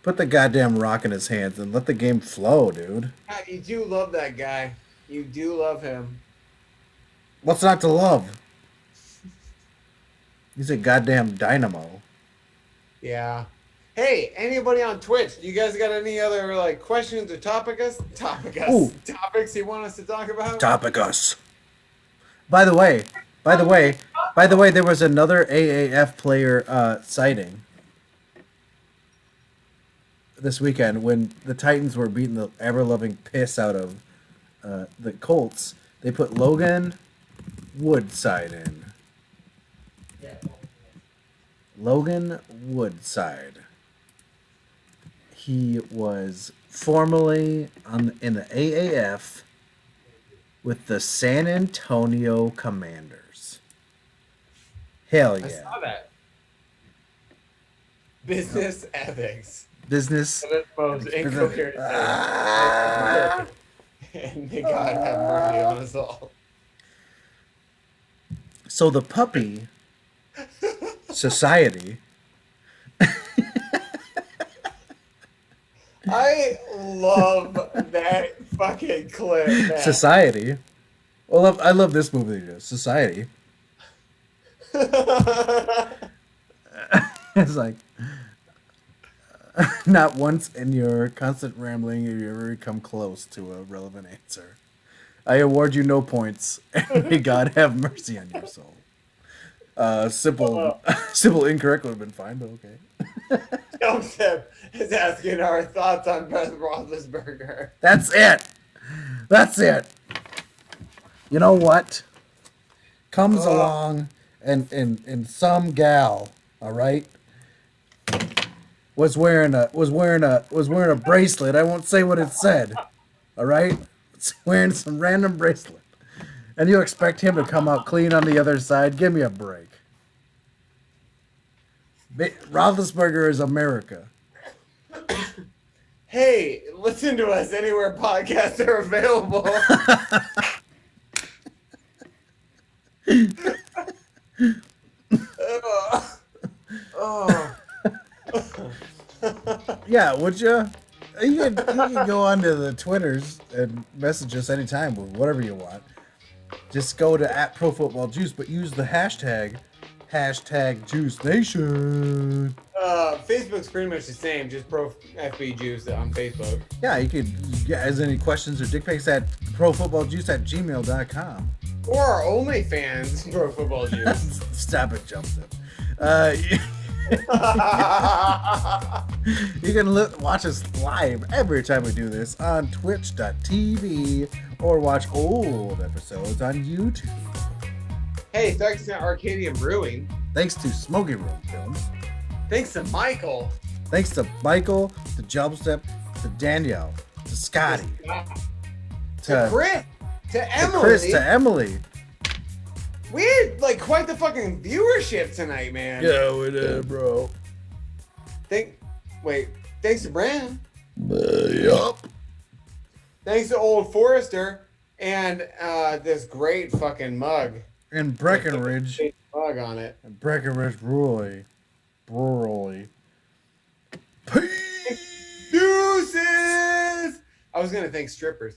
Put the goddamn rock in his hands and let the game flow, dude. God, you do love that guy. You do love him. What's not to love? He's a goddamn dynamo. Yeah. Hey, anybody on Twitch? You guys got any other questions or topics you want us to talk about? Topic us. By the way, there was another AAF player sighting this weekend when the Titans were beating the ever-loving piss out of the Colts. They put Logan Woodside in. Logan Woodside. He was formerly in the AAF with the San Antonio Commanders. Hell yeah. I saw that. Business ethics. Business. That's the most incoherent thing. And may God have mercy on us all. So the puppy society. I love that fucking clip, man. Society. Well, I love this movie. Society. It's like not once in your constant rambling have you ever come close to a relevant answer. I award you no points, and may God have mercy on your soul. Simple incorrect would have been fine, but okay. Joseph is asking our thoughts on Ben Roethlisberger. That's it. You know what? Comes along and some gal, all right, was wearing a bracelet. I won't say what it said. All right? It's wearing some random bracelet. And you expect him to come out clean on the other side? Give me a break. Roethlisberger is America. Hey, listen to us anywhere podcasts are available. Oh. Yeah, would you? You can go onto the Twitters and message us anytime with whatever you want. Just go to @ProFootballJuice, but use the hashtag #JuiceNation. Facebook's pretty much the same, just Pro FB Juice on Facebook. Yeah, you could get as any questions or dick pics at profootballjuice@gmail.com. Or our OnlyFans Pro Football Juice. Stop it, Jumpstep. You can watch us live every time we do this on twitch.tv or watch old episodes on YouTube. Hey, thanks to Arcadian Brewing. Thanks to Smoky Room Films. Thanks to Michael. Thanks to Michael, to Jumpstep, to Danielle, to Scotty, To Chris. To to Emily. Chris, to Emily. We had like quite the fucking viewership tonight, man. Yeah, we did, bro. Thanks to Brandon. Yup. Thanks to Old Forester and this great fucking mug. And Breckenridge. Mug on it. Breckenridge Brewery. Deuces! I was gonna thank strippers.